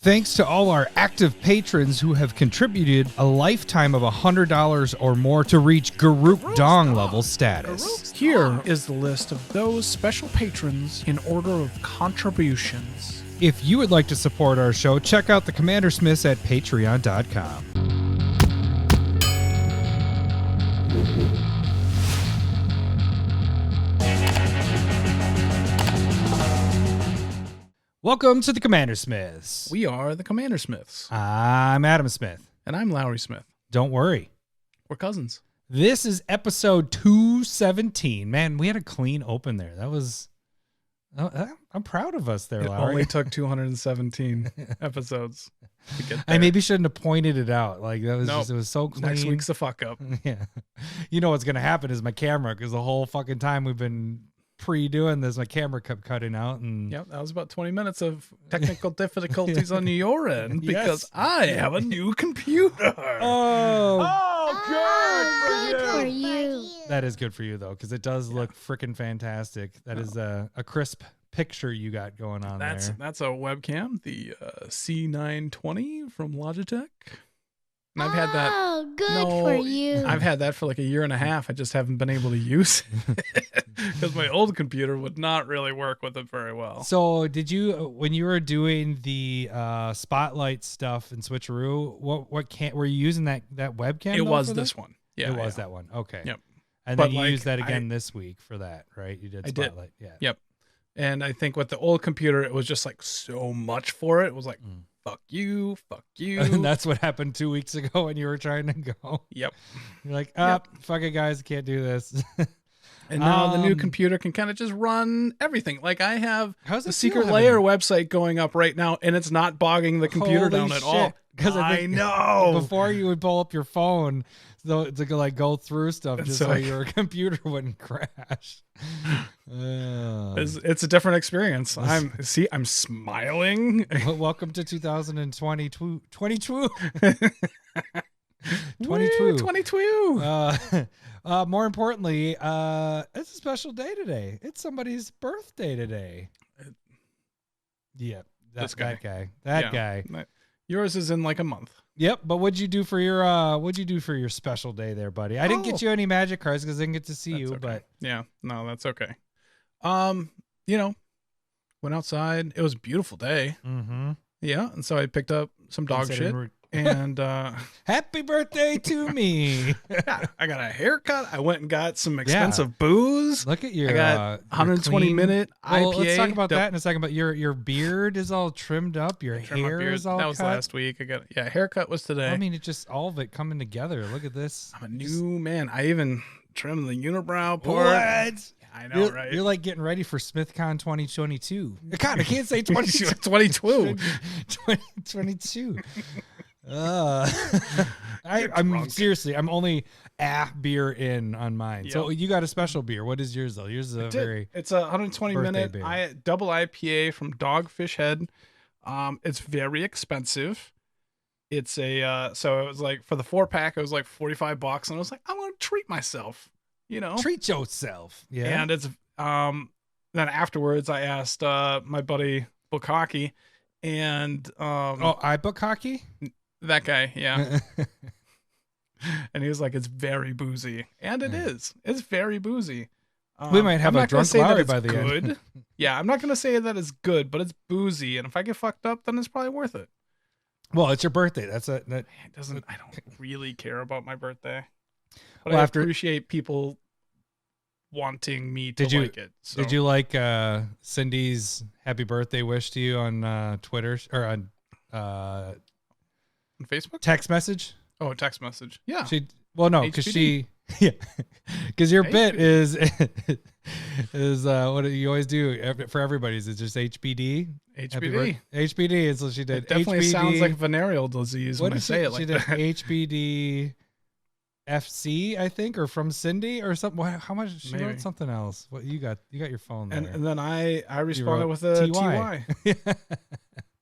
Thanks to all our active patrons who have contributed a lifetime of $100 or more to reach Garuk Dong level status. Here is the list of those special patrons in order of contributions. If you would like to support our show, check out the CommanderSmiths at patreon.com. Welcome to the CommanderSmiths. We are the CommanderSmiths. I'm Adam Smith. And I'm Lowery Smith. Don't worry. We're cousins. This is episode 217. Man, we had a clean open there. That was... I'm proud of us there, It Lowery. only took 217 episodes to get there. I maybe shouldn't have pointed it out. Like, that was just, it was so clean. Next week's a fuck up. Yeah. You know what's going to happen is my camera, because the whole fucking time we've been pre-doing this, my camera kept cutting out. And Yep, that was about 20 minutes of technical difficulties on your end because I have a new computer. Good for you. That is good for you, though, because it does look freaking fantastic. That is a crisp picture you got going on there. That's a webcam, the C920 from Logitech. And I've had that. Oh, good for you. I've had that for like a year and a half. I just haven't been able to use it because my old computer would not really work with it very well. So did you, when you were doing the spotlight stuff in Switcheroo, what were you using that webcam? It was this one. Yeah, it was that one. Okay. Yep. And But then you like, used that again this week for that, right? You did spotlight. Yeah. Yep. And I think with the old computer, it was just like so much for it. It was like, fuck you. And that's what happened 2 weeks ago when you were trying to go. Yep. You're like, Yep. fuck it, guys, can't do this. And now the new computer can kind of just run everything. Like I have How's the it Secret feel Lair website going up right now, and it's not bogging the computer down at all. Because I know. Before you would pull up your phone to like go through stuff just so your computer wouldn't crash. It's a different experience. I'm smiling. Welcome to 2022. 22. 22. More importantly, it's a special day today. It's somebody's birthday today. Yeah, that guy. Yours is in like a month. Yep, but what'd you do for your special day there, buddy? I didn't get you any magic cards because I didn't get to see you, okay. but yeah, no, that's okay. Went outside. It was a beautiful day. Mm-hmm. Yeah, and so I picked up some dog shit. And happy birthday to me. Yeah, I got a haircut. I went and got some expensive booze. Look at your I got 120-minute IPA. Let's talk about that in a second. But your beard is all trimmed up. Your hair is all That was cut. last week. Haircut was today. I mean, it's just all of it coming together. Look at this. I'm a new man. I even trimmed the unibrow part. What? I know, right? You're like getting ready for SmithCon 2022. God, I can't say 22. 2022. I'm seriously, I'm only a beer in on mine. Yep. So you got a special beer. What is yours though? Yours is it's a 120-minute double IPA from Dogfish Head. It's very expensive. It's so it was like for the 4-pack, it was like $45, and I was like, I'm gonna treat myself. Treat yourself. Yeah. And it's then afterwards I asked my buddy Bukaki, and I Bukaki? That guy, yeah. And he was like, it's very boozy. And it is. It's very boozy. We might have a drunk Lowery by the end. Yeah, I'm not going to say that it's good, but it's boozy. And if I get fucked up, then it's probably worth it. Well, it's your birthday. I don't really care about my birthday. But well, I appreciate people wanting me to like it. So. Did you like Cindy's happy birthday wish to you on Twitter or on Facebook? Text message? Oh, text message. Yeah. Because your bit is what you always do for everybody's. It's just HBD. HBD is what she did. It definitely HBD, sounds like venereal disease when I say it like that. She did HBD FC, I think, or from Cindy or something. How much? She wrote something else. What you got? You got your phone there. And then I responded with a TY.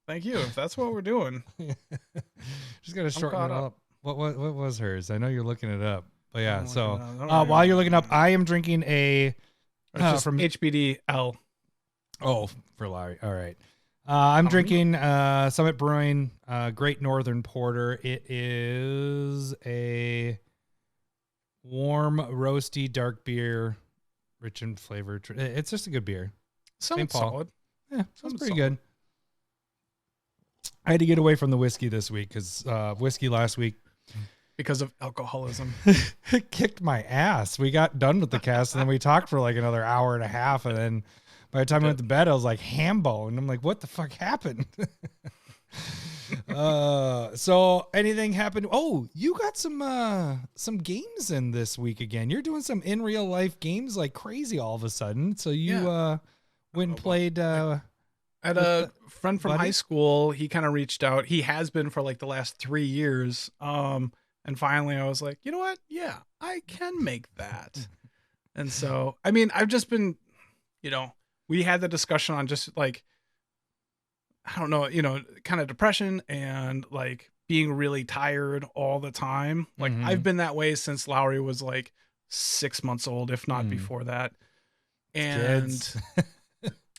Thank you. If that's what we're doing. Just got to shorten it up. What was hers? I know you're looking it up. But yeah, while you're looking up, I am drinking a from HBD L. Oh, for Larry. All right. I'm drinking Summit Brewing Great Northern Porter. It is a warm, roasty, dark beer, rich in flavor. It's just a good beer. Sounds solid. Yeah, sounds pretty good. I had to get away from the whiskey this week because whiskey last week, because of alcoholism, it kicked my ass. We got done with the cast and then we talked for like another hour and a half, and then by the time I went to bed, I was like ham bone. I'm like, what the fuck happened? So anything happened? Oh, you got some games in this week again. You're doing some in real life games like crazy all of a sudden. So you went and played. I had a friend from high school. He kind of reached out. He has been for like the last 3 years. And finally I was like, you know what? Yeah, I can make that. And so, I mean, I've just been, we had the discussion on just like, I don't know, kind of depression and like being really tired all the time. Like I've been that way since Lowery was like 6 months old, if not before that. And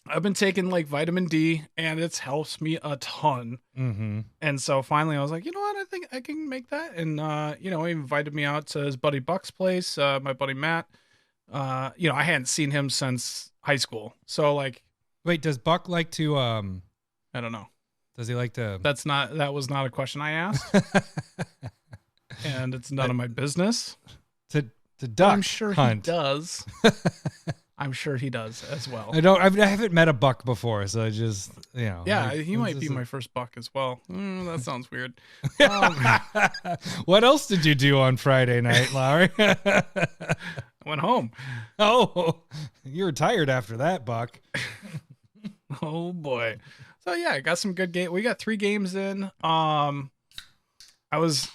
I've been taking like vitamin D and it's helps me a ton. And so finally I was like, you know what? I think I can make that. And, he invited me out to his buddy Buck's place, my buddy Matt. I hadn't seen him since high school. So like, wait, does Buck like to, I don't know. Does he like to? That was not a question I asked. And it's none of my business. To duck I'm sure hunt. He does. I'm sure he does as well. I haven't met a buck before, so I just, Yeah, like, he might be my first buck as well. That sounds weird. What else did you do on Friday night, Lowery? I went home. Oh, you were tired after that, Buck. Oh boy. So yeah, I got some good game. We got 3 games in. I was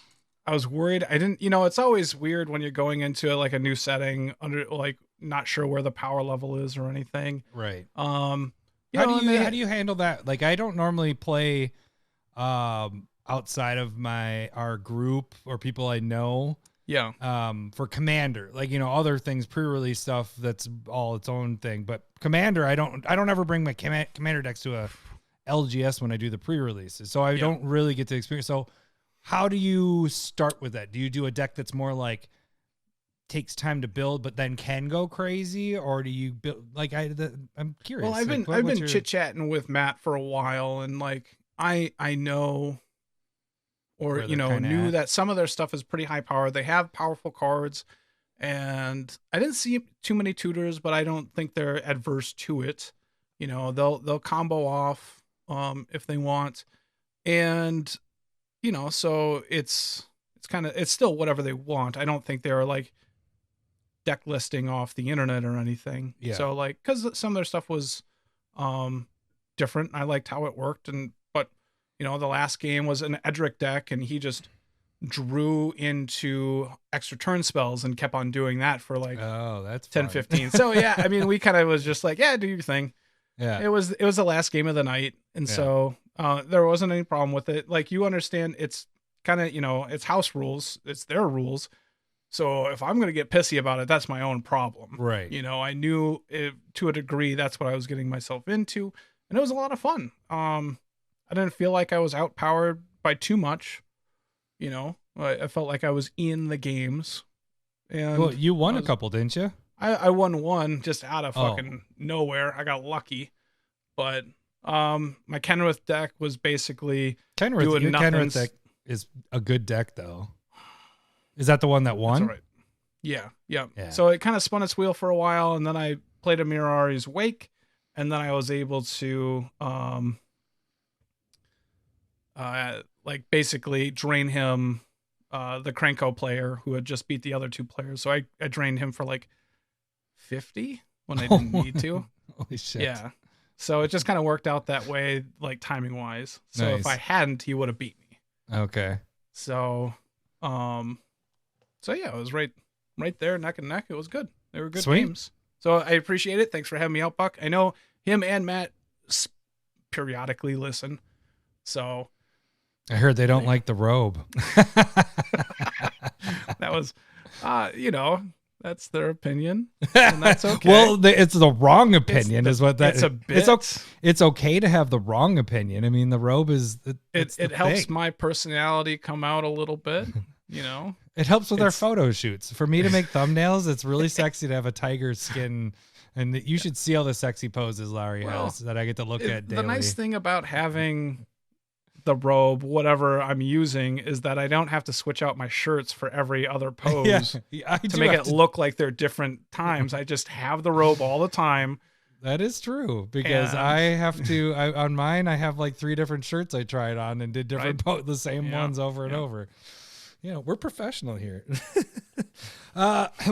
worried. I didn't, it's always weird when you're going into like a new setting under like not sure where the power level is or anything. Right. How do you handle that? Like I don't normally play outside of our group or people I know. Yeah. For Commander, like other things, pre-release stuff, that's all its own thing. But Commander, I don't ever bring my Commander decks to a LGS when I do the pre-releases, so I don't really get to experience. So how do you start with that? Do you do a deck that's more like takes time to build but then can go crazy, or do you build like I'm curious. Well, I've been chit-chatting with Matt for a while, and like I know, or knew that some of their stuff is pretty high power. They have powerful cards, and I didn't see too many tutors, but I don't think they're adverse to it. They'll combo off if they want, and so it's still whatever they want. I don't think they're like deck listing off the internet or anything. Yeah. So like, because some of their stuff was different. I liked how it worked, but the last game was an Edric deck, and he just drew into extra turn spells and kept on doing that for like that's 10, 15. So yeah, I mean, we kind of was just like, yeah, do your thing. Yeah. It was the last game of the night, and so there wasn't any problem with it. Like, you understand, it's kind of it's house rules, it's their rules. So if I'm going to get pissy about it, that's my own problem. Right. I knew it, to a degree, that's what I was getting myself into, and it was a lot of fun. I didn't feel like I was outpowered by too much. I felt like I was in the games. And well, you won a couple, didn't you? I won one just out of fucking nowhere. I got lucky. But my Kenrith deck was basically doing nothing. Kenrith deck is a good deck, though. Is that the one that won? That's right. Yeah. So it kind of spun its wheel for a while, and then I played a Mirari's Wake, and then I was able to like basically drain him, the Krenko player who had just beat the other 2 players. So I drained him for like 50 when I didn't need to. Holy shit. Yeah. So it just kind of worked out that way, like timing wise. So if I hadn't, he would have beat me. Okay. So yeah, it was right there, neck and neck. It was good. They were good Sweet. games. So I appreciate it. Thanks for having me out, Buck. I know him and Matt periodically listen. So I heard they don't like the robe. That was, That's their opinion, and that's okay. Well, it's the wrong opinion, is what that. It's a bit. It's okay to have the wrong opinion. I mean, the robe is. It helps my personality come out a little bit. You know, it helps with our photo shoots. For me to make thumbnails, it's really sexy to have a tiger skin, and you should see all the sexy poses Lowery has that I get to look at daily. The nice thing about having the robe, whatever I'm using, is that I don't have to switch out my shirts for every other pose to make it look like they're different times. I just have the robe all the time. That is true, because I have to on mine I have like 3 different shirts I tried on and did different the same ones over and over. You know, we're professional here.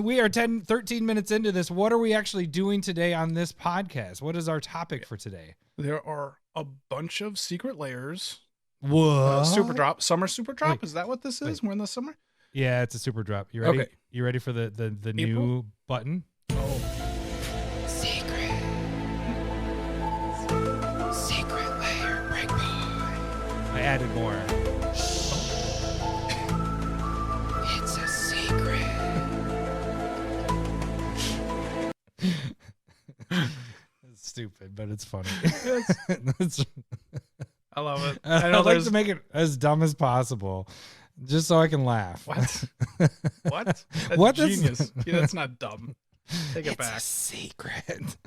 We are 13 minutes into this. What are we actually doing today on this podcast? What is our topic for today? There are a bunch of secret layers. What? SuperDrop, summer SuperDrop. Is that what this is? We're in the summer. Yeah, it's a SuperDrop. You ready? Okay. You ready for the new button? Oh, Secret Lair breakpoint. I added more. It's a secret. It's stupid, but it's funny. I love it. I like to make it as dumb as possible, just so I can laugh. What? What? That's What? genius. Yeah, that's not dumb. Take it back. It's a secret.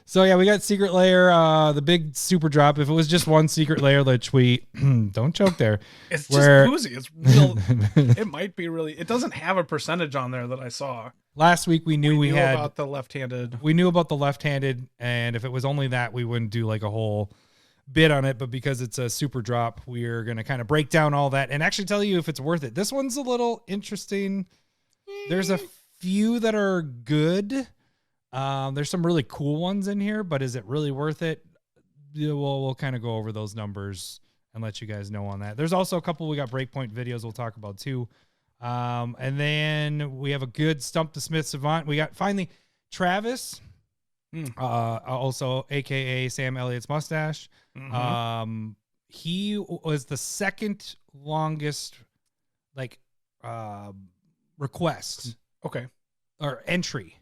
So yeah, we got Secret Lair, the big SuperDrop. If it was just one Secret Lair, let's don't choke there. It's just koozie. It's real. It might be really. It doesn't have a percentage on there that I saw. Last week we knew had about the left-handed. We knew about the left-handed, and if it was only that, we wouldn't do like a whole bit on it. But because it's a SuperDrop, we're gonna kind of break down all that and actually tell you if it's worth it. This one's a little interesting. There's a few that are good. There's some really cool ones in here, but is it really worth it? Yeah, we'll kind of go over those numbers and let you guys know on that. There's also a couple we got breakpoint videos we'll talk about too. And then we have a good Stump the Smith Savant. We got finally Travis, also aka Sam Elliott's mustache. Mm-hmm. He was the second longest request. Okay. Or entry.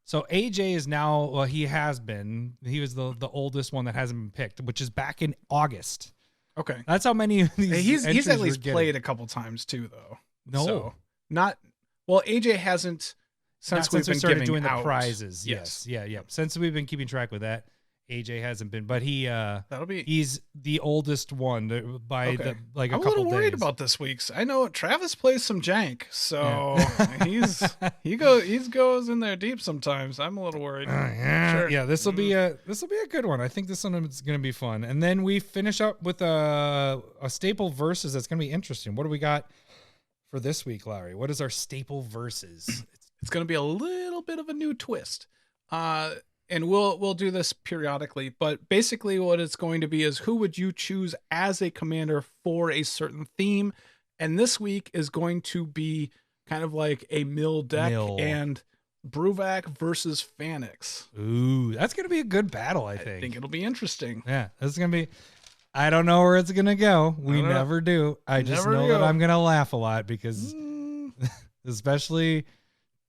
So AJ is now, well, he has been. He was the oldest one that hasn't been picked, which is back in August. Okay. That's how many of these he's at least played a couple times too, though. No. So AJ hasn't since we started giving doing out the prizes. Yes. Yeah. Since we've been keeping track with that, AJ hasn't been, but he's the oldest one by okay. a couple days. I'm a little worried about this week's. I know Travis plays some jank, so he goes in there deep sometimes. I'm a little worried. Sure. Yeah, this will be a good one. I think this one is going to be fun. And then we finish up with a staple versus that's going to be interesting. What do we got for this week, Lowery? What is our staple versus? It's going to be a little bit of a new twist. And we'll do this periodically, but basically what it's going to be is who would you choose as a commander for a certain theme? And this week is going to be kind of like a mill deck and Bruvac versus Phenax. Ooh, that's going to be a good battle, I think. I think it'll be interesting. Yeah, it's going to be... I don't know where it's going to go. We never do. I just know that I'm going to laugh a lot because especially...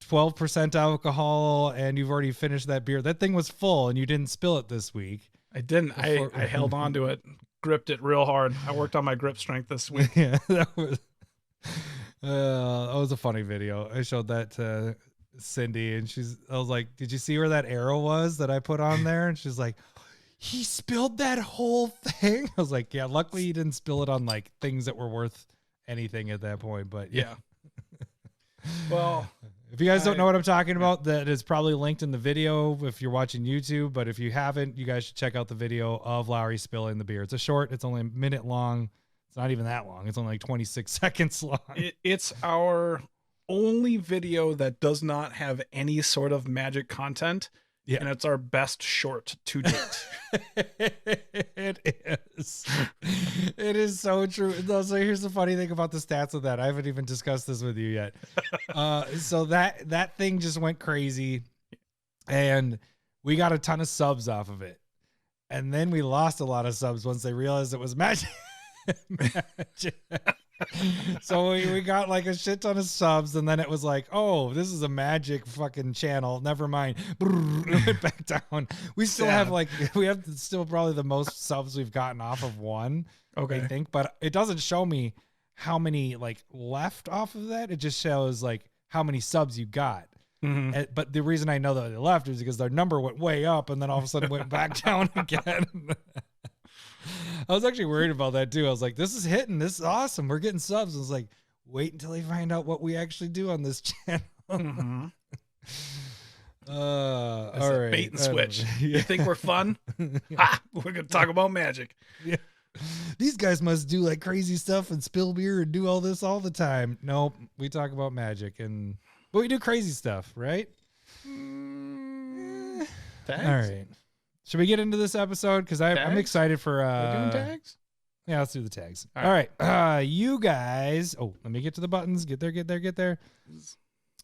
12% alcohol and you've already finished that beer. That thing was full and you didn't spill it this week. I didn't. I held on to it, gripped it real hard. I worked on my grip strength this week. Yeah, that was a funny video. I showed that to Cindy and I was like, did you see where that arrow was that I put on there? And she's like, he spilled that whole thing. I was like, yeah, luckily he didn't spill it on like things that were worth anything at that point, but yeah. Well, if you guys don't know what I'm talking about, that is probably linked in the video if you're watching YouTube. But if you haven't, you guys should check out the video of Lowery spilling the beer. It's it's only a minute long. It's not even that long. It's only like 26 seconds long. It's our only video that does not have any sort of magic content. Yeah. And it's our best short to date. It is. It is so true. So here's the funny thing about the stats of that. I haven't even discussed this with you yet. So that thing just went crazy and we got a ton of subs off of it. And then we lost a lot of subs once they realized it was magic. So we got like a shit ton of subs, and then it was like, oh, this is a magic fucking channel. Never mind. It went back down. We still have still probably the most subs we've gotten off of one. Okay. I think, but it doesn't show me how many like left off of that. It just shows like how many subs you got. Mm-hmm. But the reason I know that they left is because their number went way up and then all of a sudden went back down again. I was actually worried about that too. I was like, this is hitting. This is awesome. We're getting subs. I was like, wait until they find out what we actually do on this channel. Mm-hmm. All right. Bait and switch. You think we're fun? Ha! We're going to talk about magic. Yeah. These guys must do like crazy stuff and spill beer and do all this all the time. Nope. We talk about magic but we do crazy stuff, right? Tags? All right. Should we get into this episode? Because I'm excited for... We're doing tags? Yeah, let's do the tags. All right. You guys... Oh, let me get to the buttons. Get there.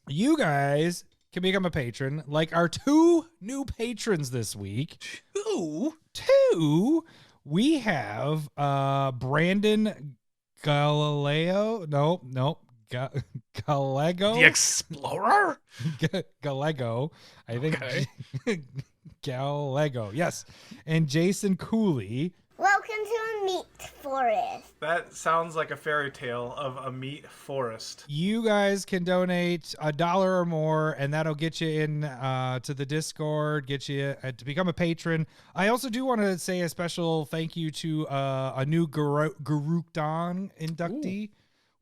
You guys can become a patron. Like our 2 new patrons this week. Two. We have Brandon Galileo. Nope. Gallego. The Explorer? Gallego. I think. Okay. Gallego. Yes. And Jason Cooley. Welcome to a meat forest. That sounds like a fairy tale of a meat forest. You guys can donate $1 or more, and that'll get you in to the Discord, get you to become a patron. I also do want to say a special thank you to a new Garukdong inductee,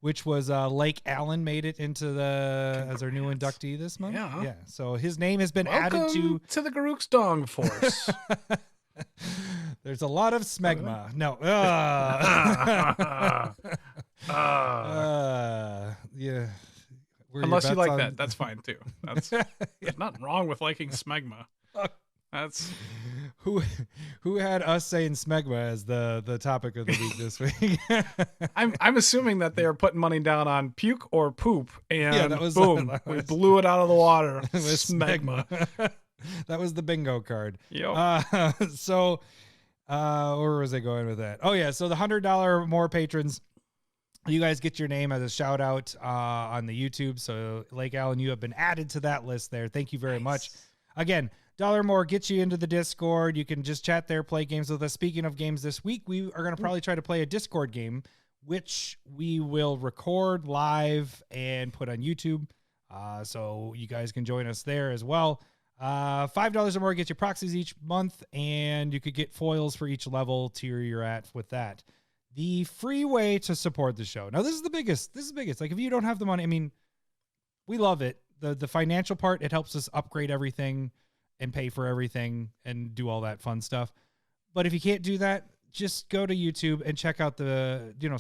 which was Lake Allen made it into as our new inductee this month. Yeah. So his name has been added to the Garukdong force. There's a lot of smegma. No. Yeah. Unless you like that, that's fine too. There's nothing wrong with liking smegma. That's who had us saying smegma as the topic of the week this week. I'm assuming that they are putting money down on puke or poop, and boom, we blew it out of the water. It was smegma. That was the bingo card. Yep. So where was I going with that? Oh yeah, so the $100 more patrons, you guys get your name as a shout out on the YouTube. So Lake Allen, you have been added to that list there. Thank you very much. Again, $1 more gets you into the Discord. You can just chat there, play games with us. Speaking of games this week, we are going to probably try to play a Discord game, which we will record live and put on YouTube. So you guys can join us there as well. $5 or more gets you proxies each month, and you could get foils for each level tier you're at with that. The free way to support the show. Now, this is the biggest. Like, if you don't have the money, I mean, we love it. The financial part, it helps us upgrade everything and pay for everything and do all that fun stuff. But if you can't do that, just go to YouTube and check out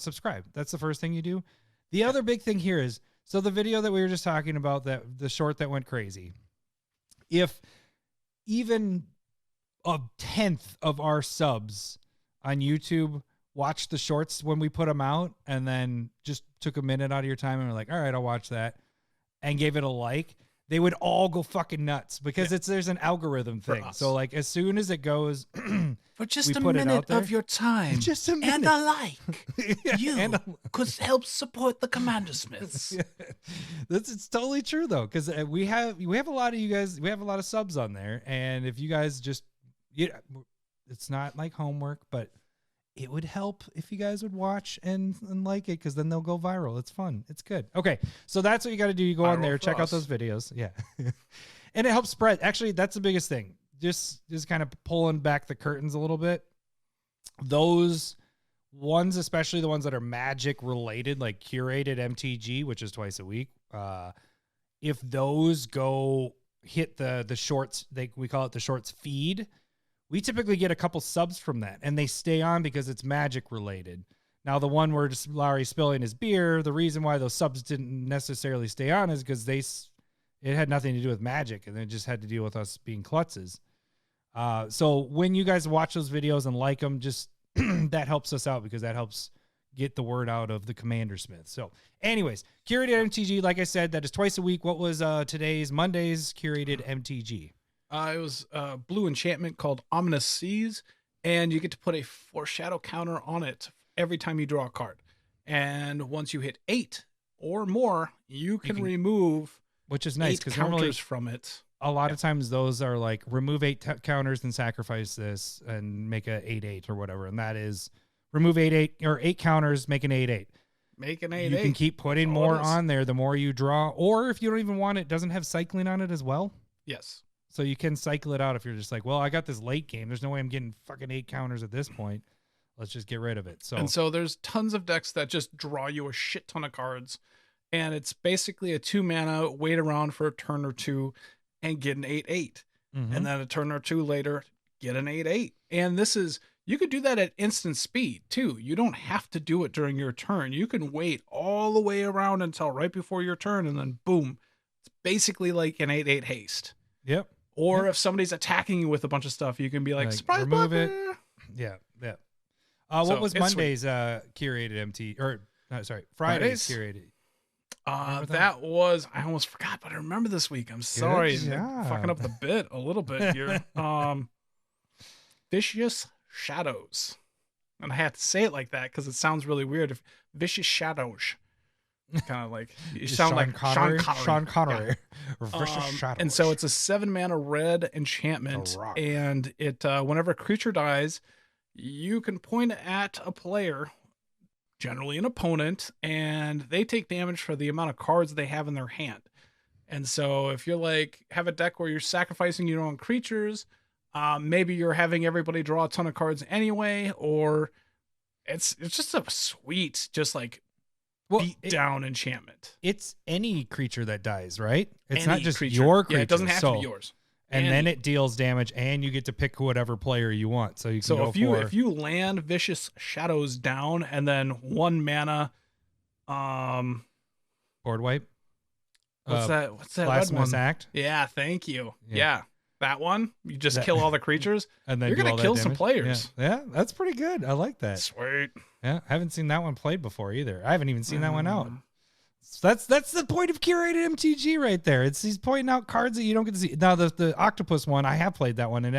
subscribe. That's the first thing you do. The other big thing here is, so the video that we were just talking about, that the short that went crazy, if even a 10th of our subs on YouTube watched the shorts when we put them out and then just took a minute out of your time and were like, all right, I'll watch that, and gave it a like, they would all go fucking nuts because there's an algorithm thing. So like as soon as it goes for just a minute of your time, just a minute, and a like, you could help support the CommanderSmiths. It's totally true though, because we have a lot of you guys. We have a lot of subs on there, and if you guys just, it's not like homework, but it would help if you guys would watch and like it, because then they'll go viral. It's fun. It's good. Okay, so that's what you got to do. You go on there, check out those videos. Yeah. And it helps spread. Actually, that's the biggest thing. Just kind of pulling back the curtains a little bit. Those ones, especially the ones that are magic related, like curated MTG, which is twice a week. If those go hit the shorts, we call it the shorts feed, we typically get a couple subs from that, and they stay on because it's magic related. Now, the one where just Lowery spilling his beer, the reason why those subs didn't necessarily stay on is because it had nothing to do with magic, and it just had to deal with us being klutzes. So when you guys watch those videos and like them, just that helps us out, because that helps get the word out of the CommanderSmiths. So anyways, curated MTG, like I said, that is twice a week. What was Monday's curated MTG? It was a blue enchantment called Ominous Seas, and you get to put a foreshadow counter on it every time you draw a card. And once you hit 8 or more, you can remove, which is nice because normally from it. A lot of times those are like remove 8 counters and sacrifice this and make a 8/8 or whatever. And that is remove 8/8 or 8 counters, make an 8/8. Make an 8/8. You can keep putting more on there the more you draw. Or if you don't even want it, doesn't have cycling on it as well. Yes. So you can cycle it out if you're just like, well, I got this late game. There's no way I'm getting fucking 8 counters at this point. Let's just get rid of it. So there's tons of decks that just draw you a shit ton of cards. And it's basically a 2 mana, wait around for a turn or two and get an 8/8. And then a turn or two later, get an 8/8. And this is, you could do that at instant speed too. You don't have to do it during your turn. You can wait all the way around until right before your turn and then boom. It's basically like an 8/8 haste. Yep. Or if somebody's attacking you with a bunch of stuff, you can be like surprise remove blocker. it. Yeah. Yeah. What was Monday's curated MT Friday's curated? That was, I almost forgot, but I remember this week. I'm sorry. Fucking up the bit a little bit here. Vicious Shadows. And I had to say it like that because it sounds really weird. If Vicious Shadows. Kind of like, you sound like Sean Connery. Yeah. Vicious Shadows. And so it's a 7 mana red enchantment. And it, whenever a creature dies, you can point at a player, generally an opponent, and they take damage for the amount of cards they have in their hand. And so if you're like, have a deck where you're sacrificing your own creatures, maybe you're having everybody draw a ton of cards anyway, or it's just a sweet, just like beat down enchantment. It's any creature that dies, right? It's not just your creature. Yeah, it doesn't have to be yours. And then it deals damage, and you get to pick whatever player you want. So you can go if you land Vicious Shadows down and then 1 mana, board wipe. What's that? Blasphemous Act. Yeah, thank you. Yeah, that one. You just kill all the creatures, and then you're gonna kill some players. Yeah, that's pretty good. I like that. Sweet. Yeah, I haven't seen that one played before either. I haven't even seen that one out. So that's the point of curated MTG right there. He's pointing out cards that you don't get to see. Now the octopus one, I have played that one, and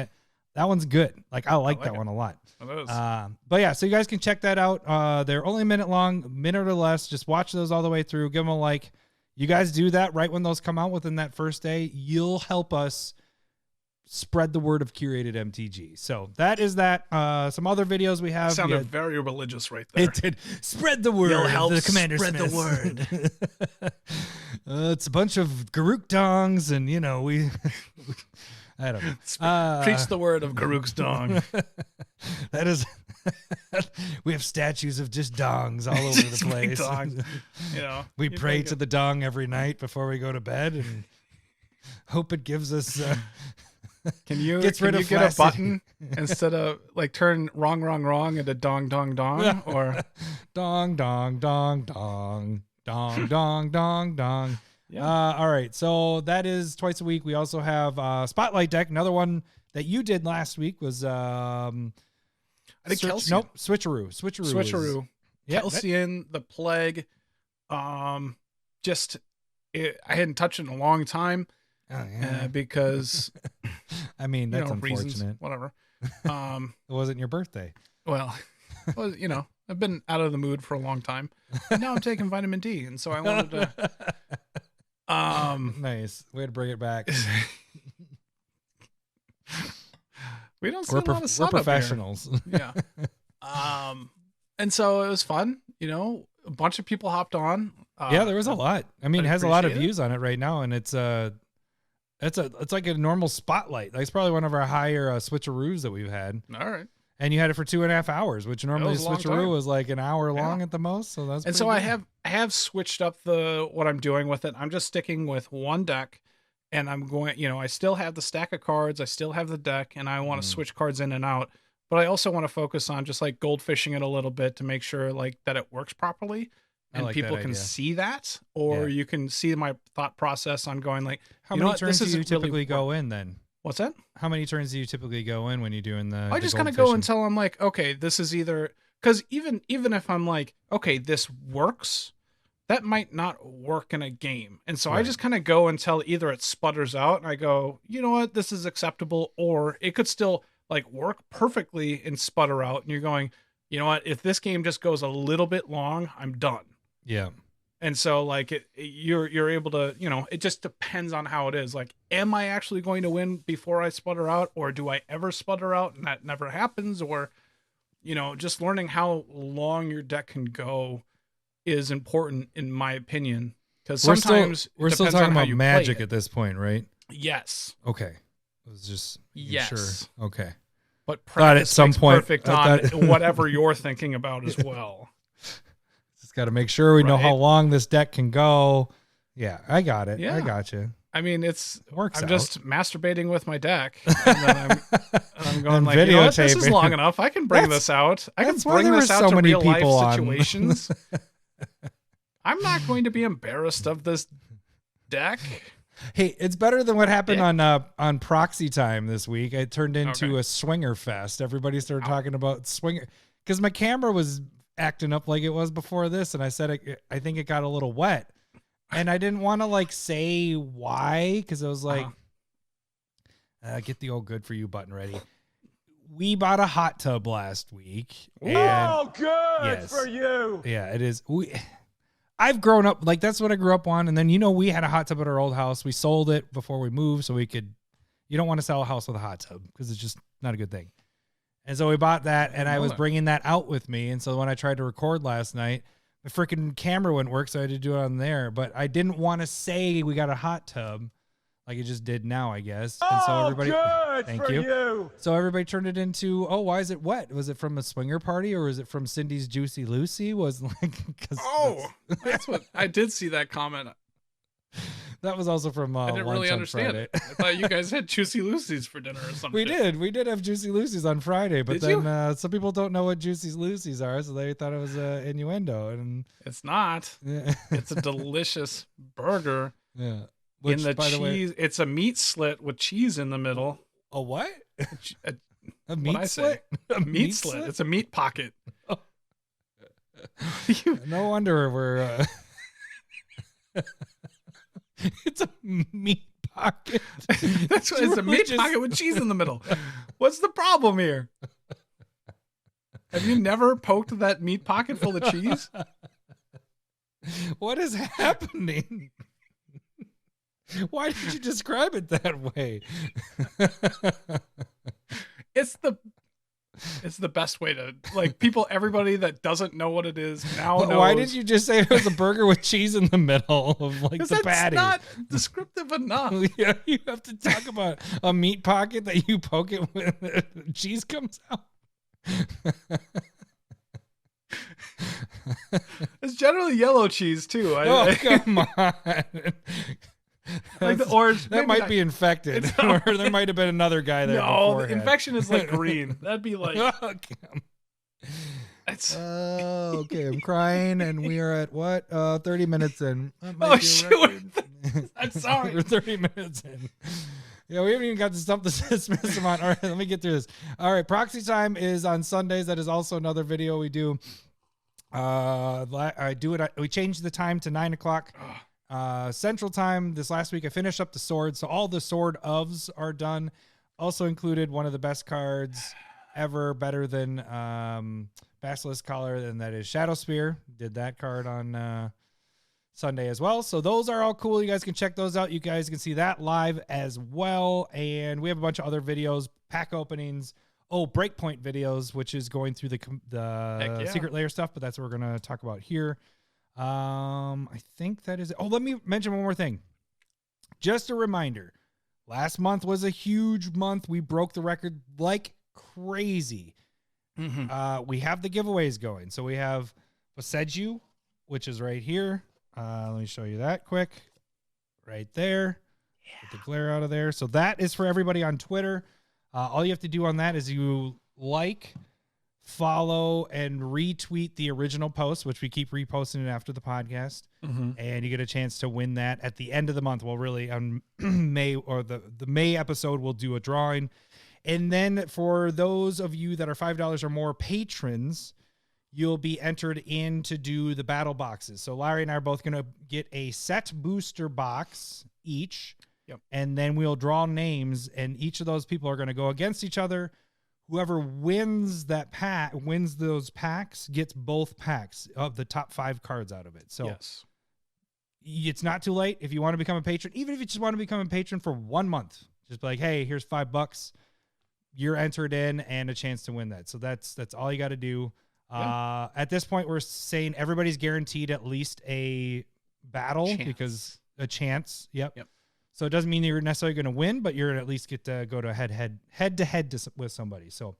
that one's good. Like I like that one a lot. It is. But yeah, so you guys can check that out. They're only a minute long, minute or less. Just watch those all the way through. Give them a like. You guys do that right when those come out within that first day. You'll help us spread the word of curated MTG. So that is that. Some other videos we have. Sounded very religious right there. It did. Spread the word. You'll help the Commander spread Smiths. the word. It's a bunch of Garuk dongs, and we. I don't know. Preach the word of Garuk's dong. That is. We have statues of just dongs all over the place. Dong. We pray to the dong every night before we go to bed, and hope it gives us. Can you get a button instead of like turn wrong into dong dong dong or dong dong dong dong dong dong dong dong. Yeah. All right, so that is twice a week. We also have Spotlight deck. Another one that you did last week was I think Kelsien. Nope, Switcheroo. Yeah, Kelsien, the Plague. I hadn't touched it in a long time. Oh, yeah. Because I mean, that's unfortunate. Reasons, whatever. It wasn't your birthday. Well, I've been out of the mood for a long time. And now I'm taking vitamin D, and so I wanted to. Nice way to bring it back. We don't see a lot of sun. We're professionals. Yeah. And so it was fun. A bunch of people hopped on. Yeah, there was a lot. I mean, it has a lot of views on it right now, and it's like a normal spotlight. Like, it's probably one of our higher switcheroos that we've had. All right. And you had it for 2.5 hours, which normally switcheroo was like an hour long at the most. So that's and so good. I have switched up what I'm doing with it. I'm just sticking with one deck, and I'm going. I still have the stack of cards. I still have the deck, and I want to switch cards in and out. But I also want to focus on just like goldfishing it a little bit to make sure like that it works properly. And like people can see that, or you can see my thought process on going like, how many turns do you typically go in then? What's that? How many turns do you typically go in when you're doing the? I just kind of go until I'm like, okay, this is either because even if I'm like, okay, this works, that might not work in a game, and so I just kind of go until either it sputters out and I go, you know what, this is acceptable, or it could still like work perfectly and sputter out, and you're going, you know what? If this game just goes a little bit long, I'm done. Yeah. And so like you're able to, you know, it just depends on how it is. Like, am I actually going to win before I sputter out, or do I ever sputter out and that never happens? Or, you know, just learning how long your deck can go is important in my opinion. Because sometimes we're still talking about Magic at this point, right? Yes. Okay. I was just yes. Sure. Okay. But practice at some point perfect on whatever you're thinking about as well. Just got to make sure we know how long this deck can go. Yeah, I got it. Yeah. I got you. I mean, I'm out. just masturbating with my deck, and then I'm going like, you know what, this is long enough. I can bring this out. I can bring this out to real life situations. I'm not going to be embarrassed of this deck. Hey, it's better than what happened on Proxy Time this week. It turned into a swinger fest. Everybody started talking about swinger because my camera was acting up like it was before this, and I said I think it got a little wet, and I didn't want to like say why because I was like, get the old good for you button ready. We bought a hot tub last week. Oh, good for you. Yeah, it is. I've grown up, like that's what I grew up on. And then, you know, we had a hot tub at our old house. We sold it before we moved so you don't want to sell a house with a hot tub because it's just not a good thing. And so we bought that and I was bringing that out with me. And so when I tried to record last night, the freaking camera wouldn't work. So I had to do it on there, but I didn't want to say we got a hot tub like it just did now, I guess. And so everybody, thank you. So everybody turned it into, why is it wet? Was it from a swinger party or was it from Cindy's Juicy Lucy? Was like, that's what I did see that comment. That was also from I didn't really understand it. I thought you guys had Juicy Lucy's for dinner or something. We did have Juicy Lucy's on Friday, but then some people don't know what Juicy Lucy's are, so they thought it was innuendo, and it's not. It's a delicious burger. Yeah. Which, in the cheese, it's a meat slit with cheese in the middle. A what? A meat slit? A meat slit. It's a meat pocket. Oh. No wonder we're. It's a meat pocket. That's what it's a meat pocket with cheese in the middle. What's the problem here? Have you never poked that meat pocket full of cheese? What is happening? Why did you describe it that way? It's the best way to, like, everybody that doesn't know what it is now knows. Why did you just say it was a burger with cheese in the middle of like the patty? That's not descriptive enough. Yeah, you have to talk about a meat pocket that you poke it with, cheese comes out. It's generally yellow cheese too. Come on. Like the orange. That might be infected. Or there might have been another guy there. No, the infection is like green. That'd be like. Okay, I'm crying, and we are at what? 30 minutes in. Oh, shoot. I'm sorry. We're 30 minutes in. Yeah, we haven't even got to Stump the Smiths amount. All right, let me get through this. All right, Proxy Time is on Sundays. That is also another video we do. I do it. We changed the time to 9 o'clock. Central Time. This last week I finished up the sword, so all the sword ofs are done. Also included one of the best cards ever, better than Basilisk Collar, and that is Shadow Spear. Did that card on Sunday as well. So those are all cool. You guys can check those out. You guys can see that live as well. And we have a bunch of other videos, pack openings, Breakpoint videos, which is going through the Secret Lair stuff, but that's what we're going to talk about here. I think that is it. Let me mention one more thing. Just a reminder. Last month was a huge month. We broke the record like crazy. Mm-hmm. We have the giveaways going. So we have Waseju, which is right here. Let me show you that quick. Right there. Get the glare out of there. So that is for everybody on Twitter. All you have to do on that is you like, follow, and retweet the original post, which we keep reposting it after the podcast. Mm-hmm. And you get a chance to win that at the end of the month. We'll really on May, or the May episode, we'll do a drawing. And then for those of you that are $5 or more patrons, you'll be entered in to do the battle boxes. So Larry and I are both going to get a set booster box each. Yep. And then we'll draw names, and each of those people are going to go against each other. whoever wins that pack, wins those packs, gets both packs of the top 5 cards out of it. So yes. It's not too late if you want to become a patron. Even if you just want to become a patron for 1 month, just be like, hey, here's $5. You're entered in and a chance to win that. So that's all you got to do. Yeah. At this point, we're saying everybody's guaranteed at least a battle because a chance. Yep. So it doesn't mean you're necessarily going to win, but you're at least get to go to head to head with somebody. So,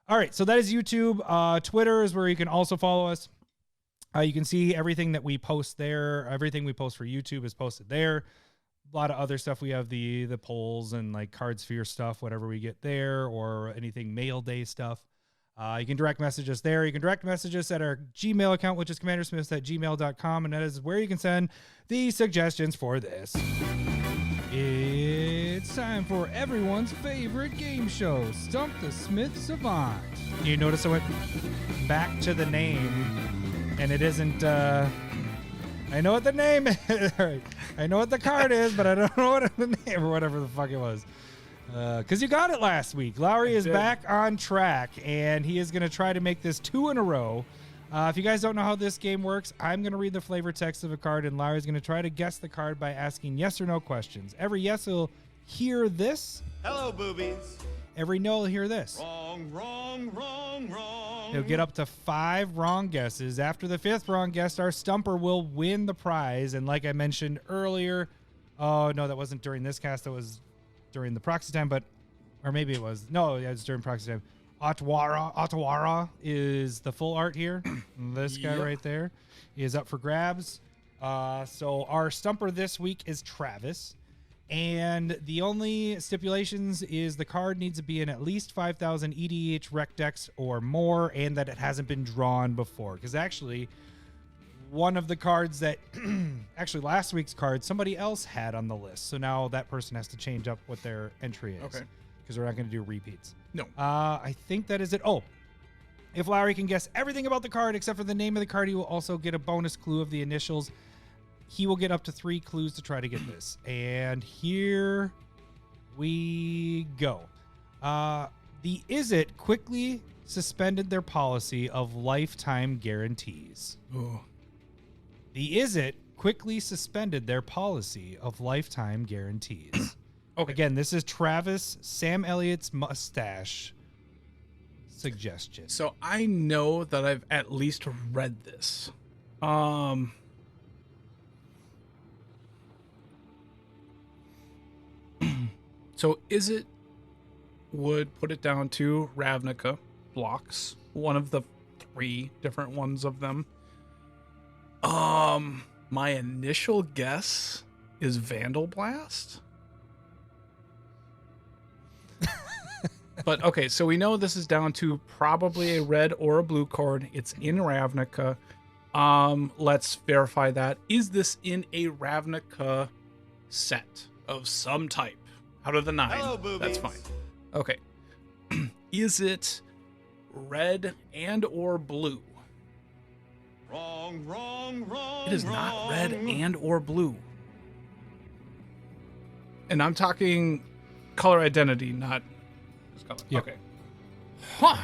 all right. So that is YouTube. Twitter is where you can also follow us. You can see everything that we post there. Everything we post for YouTube is posted there. A lot of other stuff. We have the polls and like Card Sphere stuff, whatever we get there, or anything mail day stuff. You can direct message us there. You can direct message us at our Gmail account, which is CommanderSmiths@gmail.com. And that is where you can send the suggestions for this. It's time for everyone's favorite game show, Stump the Smith Savant. You notice I went back to the name. And it isn't, I know what the name is. I know what the card is, but I don't know what the name or whatever the fuck it was. Because you got it last week. Lowery is back on track, and he is going to try to make this 2 in a row. If you guys don't know how this game works, I'm going to read the flavor text of a card, and Lowery's going to try to guess the card by asking yes or no questions. Every yes will hear this. Hello, boobies. Every no will hear this. Wrong, wrong, wrong, wrong. He'll get up to 5 wrong guesses. After the 5th wrong guess, our stumper will win the prize. And like I mentioned earlier, oh, no, that wasn't during this cast. That was during the proxy time, or maybe it was. No, yeah, it was during proxy time. Otawara is the full art here. This guy right there is up for grabs. So our stumper this week is Travis. And the only stipulations is the card needs to be in at least 5,000 EDH rec decks or more, and that it hasn't been drawn before. Because actually, one of the cards that, actually last week's card, somebody else had on the list. So now that person has to change up what their entry is. Okay. Because we're not going to do repeats. No. I think that is it. Oh, if Lowery can guess everything about the card except for the name of the card, he will also get a bonus clue of the initials. He will get up to 3 clues to try to get this. And here we go. The Izzet quickly suspended their policy of lifetime guarantees. Ooh. The Izzet quickly suspended their policy of lifetime guarantees. Okay. Again, this is Travis Sam Elliott's mustache suggestion. So I know that I've at least read this. So Izzet would put it down to Ravnica blocks, one of the 3 different ones of them. My initial guess is Vandal Blast. But okay, so we know this is down to probably a red or a blue card. It's in Ravnica. Let's verify that. Is this in a Ravnica set of some type? Out of the 9. Hello, boobies. That's fine. Okay. Is it red and or blue? Wrong, wrong, wrong. It is not red and or blue. And I'm talking color identity, not just color. Yep. Okay. Huh.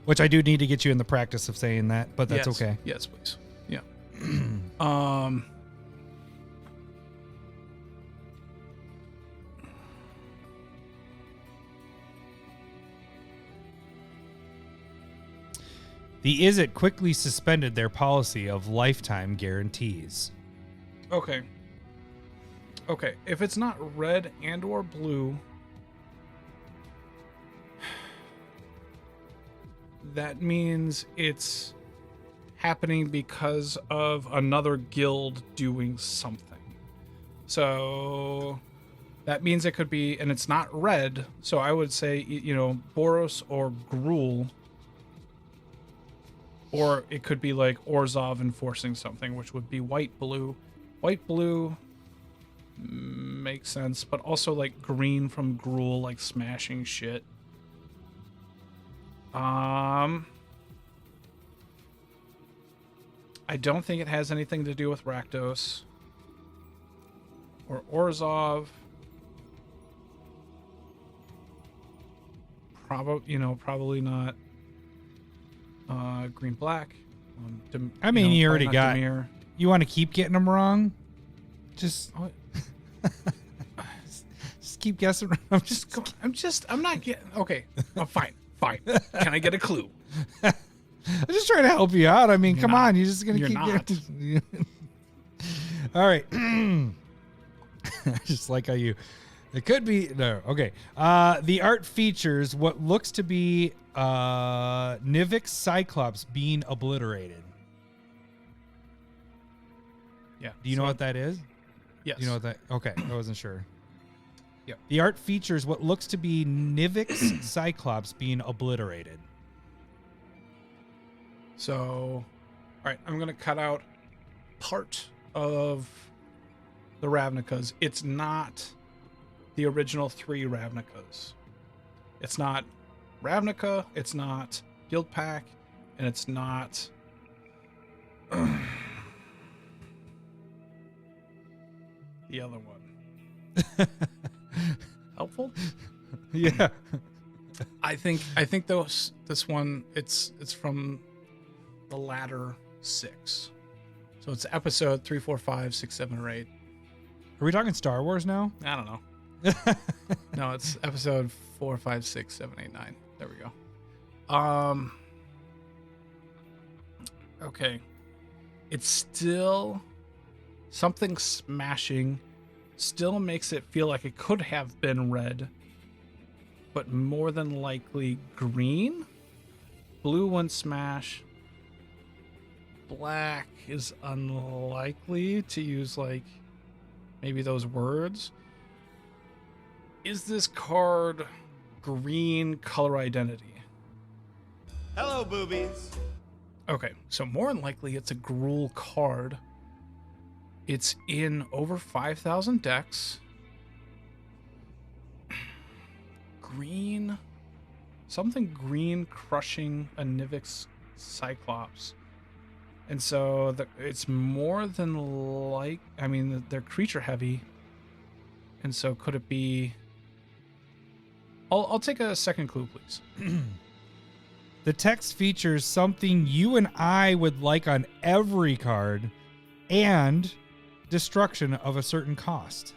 Which I do need to get you in the practice of saying that, but that's Yes. okay. Yes, please. Yeah. The Izzet quickly suspended their policy of lifetime guarantees. Okay. Okay. If it's not red and or blue, that means it's happening because of another guild doing something. So that means it could be, and it's not red. So I would say, Boros or Gruul. Or it could be like Orzhov enforcing something, which would be white-blue. White-blue makes sense, but also like green from Gruul, like smashing shit. I don't think it has anything to do with Rakdos. Or Orzhov. probably not green black. I mean, you already got. Dimir. You want to keep getting them wrong? Just keep guessing. I'm not getting. Okay, fine. Can I get a clue? I'm just trying to help you out. I mean, come on. You're just gonna You're keep not. getting. All right. Just like how you. It could be no. Okay. The art features what looks to be Nivix Cyclops being obliterated. Yeah. Do you know what that is? Yes. You know what that? Okay, I wasn't sure. Yep. The art features what looks to be Nivix Cyclops being obliterated. So, all right, I'm gonna cut out part of the Ravnicas. It's not the original 3 Ravnicas. It's not Ravnica. It's not Guild Pack, and it's not. The other one. Helpful? Yeah. I think this one it's from the latter 6. So it's episode 3, 4, 5, 6, 7, or 8. Are we talking Star Wars now? I don't know. No, it's episode 4, 5, 6, 7, 8, 9. There we go. Okay. It's still something smashing. Still makes it feel like it could have been red, but more than likely green. Blue one smash. Black is unlikely to use like maybe those words. Is this card green color identity? Hello, boobies. Okay, so more than likely it's a Gruul card. It's in over 5,000 decks. Green. Something green crushing a Nivix Cyclops. And so it's more than like... I mean, they're creature heavy. And so could it be... I'll take a second clue, please. The text features something you and I would like on every card and destruction of a certain cost.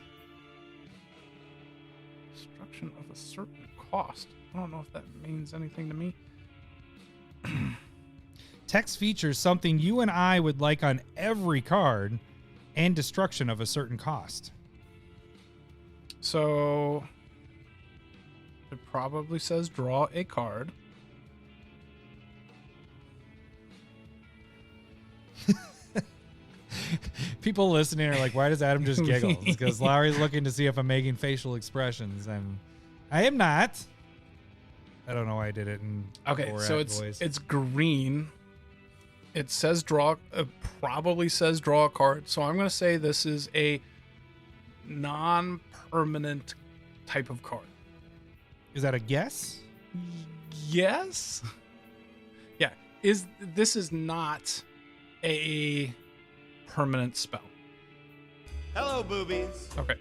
Destruction of a certain cost. I don't know if that means anything to me. Text features something you and I would like on every card and destruction of a certain cost. So it probably says draw a card. People listening are like, why does Adam just giggle? It's because Lowery's looking to see if I'm making facial expressions, and I am not. I don't know why I did it in so it's green. It says draw. It probably says draw a card. So I'm going to say this is a non-permanent type of card. Is that a guess? Yes. Yeah. This is not a permanent spell. Hello, boobies. Okay.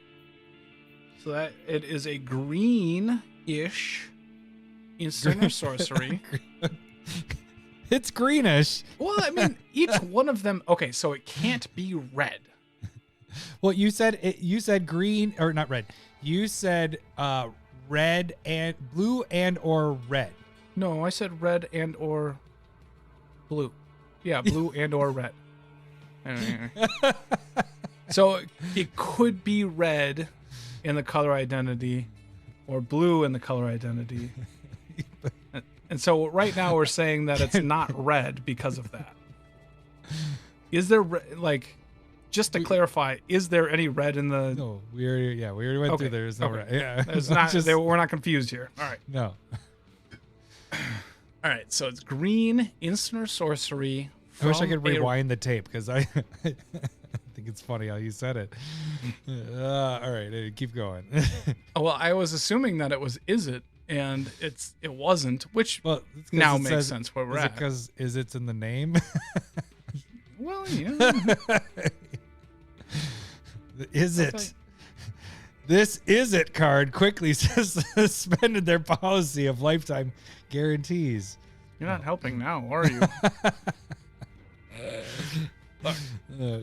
So that it is a green-ish instant or sorcery. It's greenish. Well, I mean, each one of them. Okay, so it can't be red. Well, you said green or not red. You said red and blue and or red. No, I said red and or blue. Yeah, blue and or red. So it could be red in the color identity or blue in the color identity. And so right now we're saying that it's not red because of that. Is there, like, just to clarify, is there any red in the... No, we already went through. There's no red. Yeah. There's not, we're not confused here. All right. No. All right, so it's green, instant or sorcery. I wish I could rewind the tape because I think it's funny how you said it. All right, keep going. Well, I was assuming that it was is it, and it wasn't, which now makes sense where we're at. Because is it's in the name? Well, yeah. Is it? This Is It card quickly suspended their policy of lifetime guarantees. You're not helping now, are you?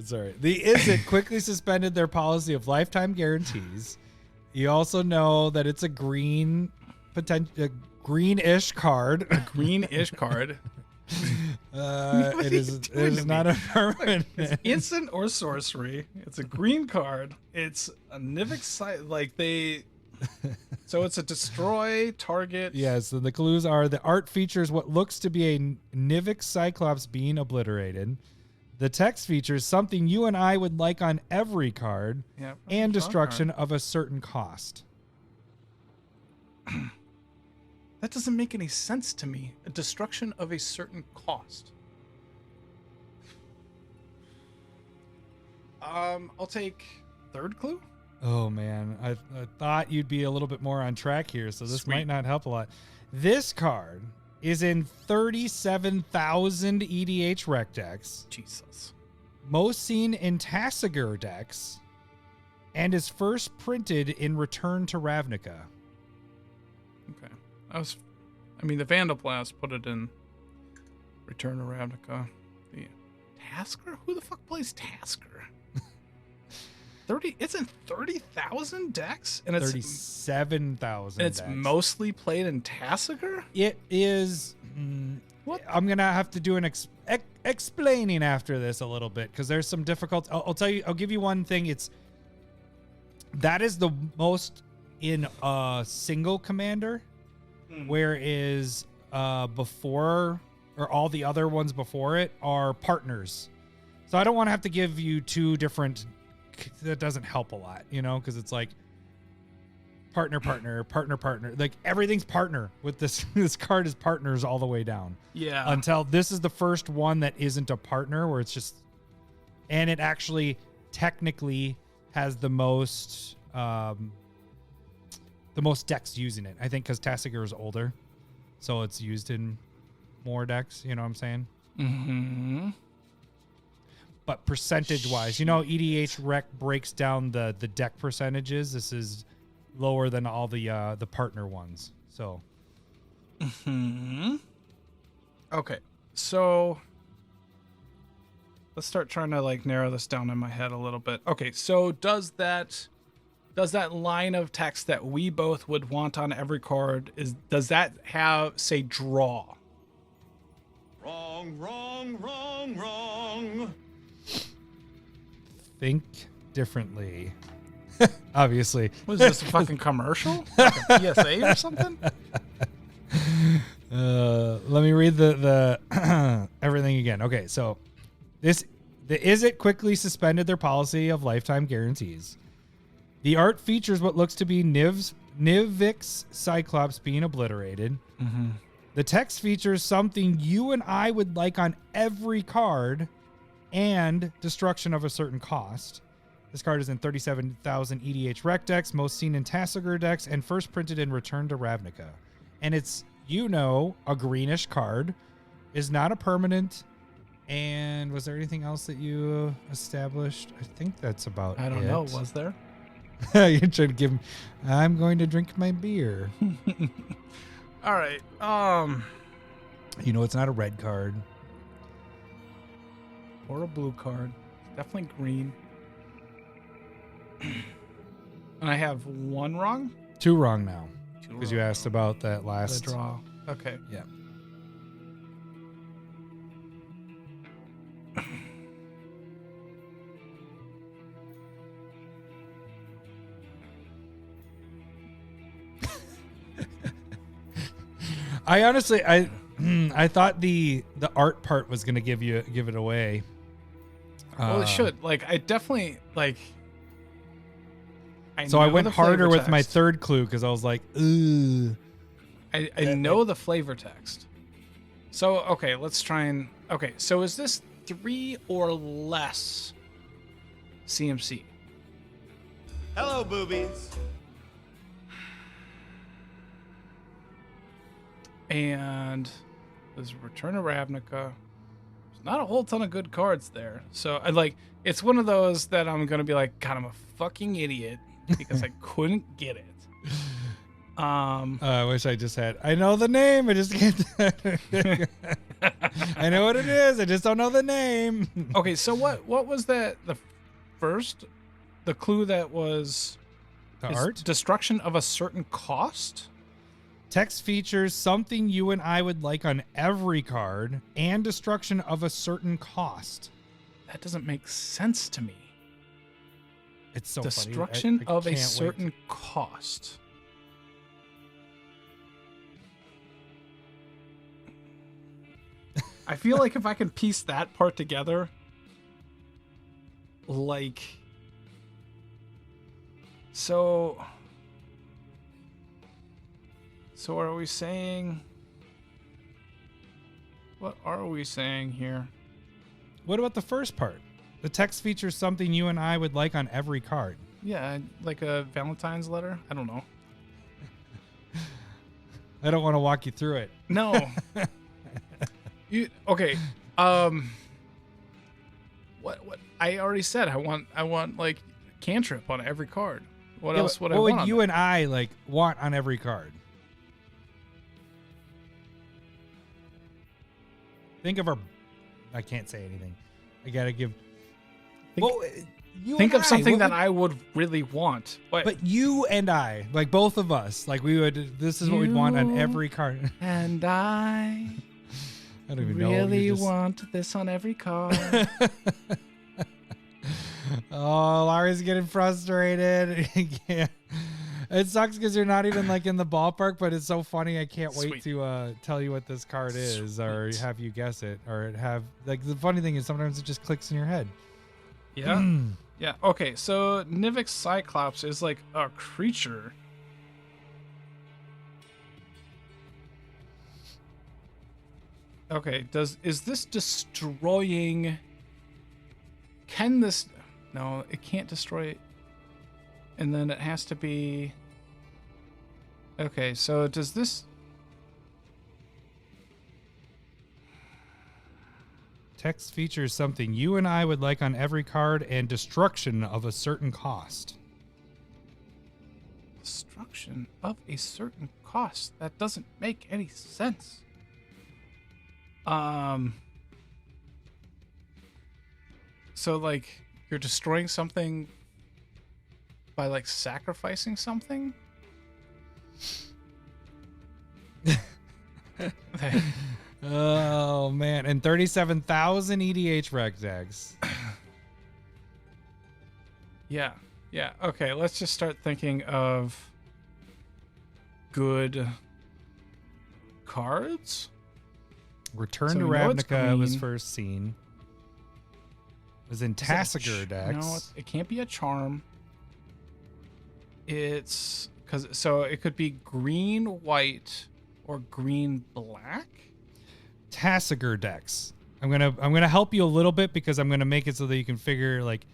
Sorry. The Is It quickly suspended their policy of lifetime guarantees. You also know that it's a greenish card. A greenish card. It is not a permanent. It's instant or sorcery. It's a green card. It's a Nivix so it's a destroy target. Yes, and the clues are the art features what looks to be a Nivix Cyclops being obliterated. The text features something you and I would like on every card, and destruction of a certain cost. That doesn't make any sense to me. A destruction of a certain cost. I'll take third clue. Oh man, I thought you'd be a little bit more on track here, so this Sweet. might not help a lot. This card is in 37,000 EDH rec decks. Jesus. Most seen in Tasigur decks, and is first printed in Return to Ravnica. Okay. The Vandalblast put it in Return to Ravnica. The Tasker? Who the fuck plays Tasker? 30. It's in 30,000 decks, and it's 37,000. And it's decks. mostly played in Tasigur. It is. What? I'm gonna have to do an explaining after this a little bit because there's some difficult. I'll tell you. I'll give you one thing. That is the most in a single commander, whereas before or all the other ones before it are partners. So I don't want to have to give you two different. That doesn't help a lot, because it's like partner, like everything's partner with this. This card is partners all the way down. Yeah. Until this is the first one that isn't a partner, where it's just, and it actually technically has the most decks using it. I think because Tasigur is older, so it's used in more decks. You know what I'm saying? Mm-hmm. But percentage-wise, EDH Rec breaks down the deck percentages. This is lower than all the partner ones. So. Hmm. Okay, so let's start trying to narrow this down in my head a little bit. Okay, so does that line of text that we both would want on every card does that say draw? Wrong. Think differently. Obviously. Was this a fucking commercial? Like a PSA or something? Let me read the everything again. Okay, so the Is It quickly suspended their policy of lifetime guarantees. The art features what looks to be Nivix Cyclops being obliterated. Mm-hmm. The text features something you and I would like on every card, and destruction of a certain cost. This card is in 37,000 EDH rec decks, most seen in Tasigur decks, and first printed in Return to Ravnica. And it's, a greenish card, is not a permanent. And was there anything else that you established? I think that's about it. I don't know. Was there? You're trying to give him, I'm going to drink my beer. All right. It's not a red card. Or a blue card. Definitely green. And I have one wrong? Two wrong now. Because you asked about that last the draw. Okay. Yeah. I honestly, I thought the art part was gonna give it away. Well, it should. I definitely I went harder with my third clue because I was like, ooh. I know the flavor text. So okay, let's try and so is this 3 or less CMC? Hello, boobies. And there's Return to Ravnica. There's not a whole ton of good cards there. So it's one of those that I'm gonna be like, God, I'm a fucking idiot. because I couldn't get it. I wish I just had. I know the name. I just can't. I know what it is. I just don't know the name. Okay, so what was that? The clue that was The art? destruction of a certain cost. Text features something you and I would like on every card, and destruction of a certain cost. That doesn't make sense to me. It's so destruction funny. I of a can't certain wait. cost. I feel like if I can piece that part together, like, so are we saying, what are we saying here? What about the first part? The text features something you and I would like on every card. Yeah, like a Valentine's letter? I don't know. I don't want to walk you through it. No. Okay. What I already said I want like cantrip on every card. What else would I want? What would you and I like want on every card? Think of our I can't say anything. I got to give Think of something that I would really want. But you and I, like both of us, like we would this is what we'd want on every card. And I don't even really know. Want this on every card. Oh, Larry's getting frustrated. Yeah. It sucks because you're not even like in the ballpark, but it's so funny. I can't wait to tell you what this card is or have you guess it or have like the funny thing is sometimes it just clicks in your head. Yeah. Yeah. Okay. So Nivix Cyclops is like a creature. Okay. Is this destroying? Can this? No, it can't destroy. And then it has to be. Okay. So does this? Text features something you and I would like on every card and destruction of a certain cost. Destruction of a certain cost. That doesn't make any sense. So like you're destroying something by like sacrificing something? Oh man, and 37,000 EDH reg tags. Yeah. Okay, let's just start thinking of good cards. Return to Ravnica was first seen. It was in Tassiger decks. No, it can't be a charm. It's so it could be green, white, or green, black. Tassiger decks. I'm gonna help you a little bit because I'm gonna make it so that you can figure like.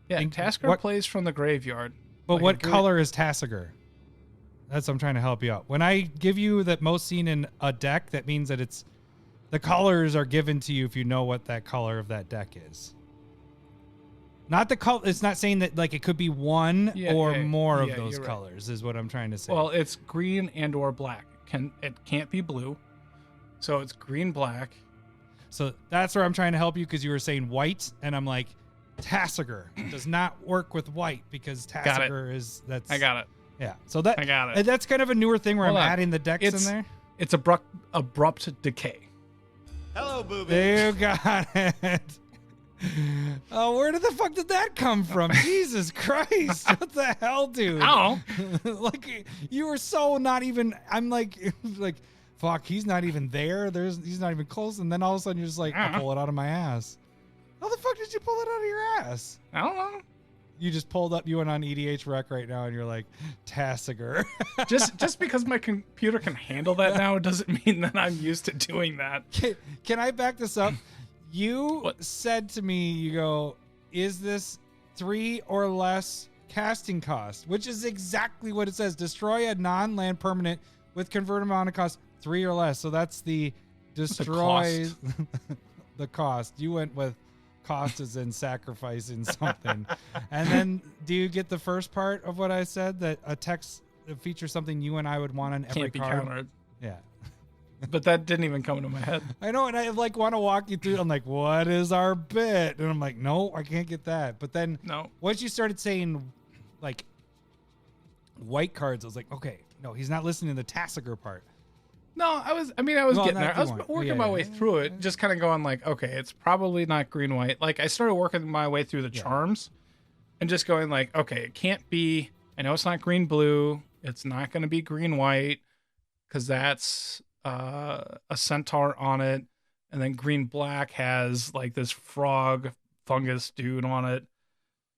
Yeah, Tasker plays from the graveyard. But like what color is Tassiger? That's what I'm trying to help you out. When I give you that most seen in a deck, that means that it's the colors are given to you if you know what that color of that deck is. Not the color. It's not saying that like it could be one or more of those colors is what I'm trying to say. Well, it's green and or black. It can't be blue. So it's green, black. So that's where I'm trying to help you because you were saying white, and I'm like, Tassiger does not work with white because Tassiger is that's. I got it. Yeah. So that I got it. That's kind of a newer thing where I'm adding the decks in there. It's abrupt decay. Hello, boobies. You got it. Oh, where the fuck did that come from? Jesus Christ. What the hell, dude? I don't know. Like, you were so not even, I'm like, fuck, he's not even there. He's not even close. And then all of a sudden you're just like, I pull it out of my ass. How the fuck did you pull it out of your ass? I don't know. You just pulled up, you went on EDH Rec right now and you're like, Tassiger. just because my computer can handle that now doesn't mean that I'm used to doing that. Can I back this up? You said to me, you go, is this 3 or less casting cost? Which is exactly what it says. Destroy a non-land permanent with converted mana cost 3 or less. So that's the destroy the cost. You went with cost is in sacrificing something. And then do you get the first part of what I said, that a text that features something you and I would want on every Can't be card? countered. Yeah. But that didn't even come into my head. I know, and I like want to walk you through. I'm like, what is our bit? And I'm like, no, I can't get that. But then once you started saying like white cards, I was like, okay, no, he's not listening to the Tassiger part. No, I was getting there. I was working my way through it, just kind of going like, okay, it's probably not green white. Like I started working my way through the charms and just going like, okay, it can't be, I know it's not green blue, it's not going to be green white because that's a centaur on it, and then green black has like this frog fungus dude on it.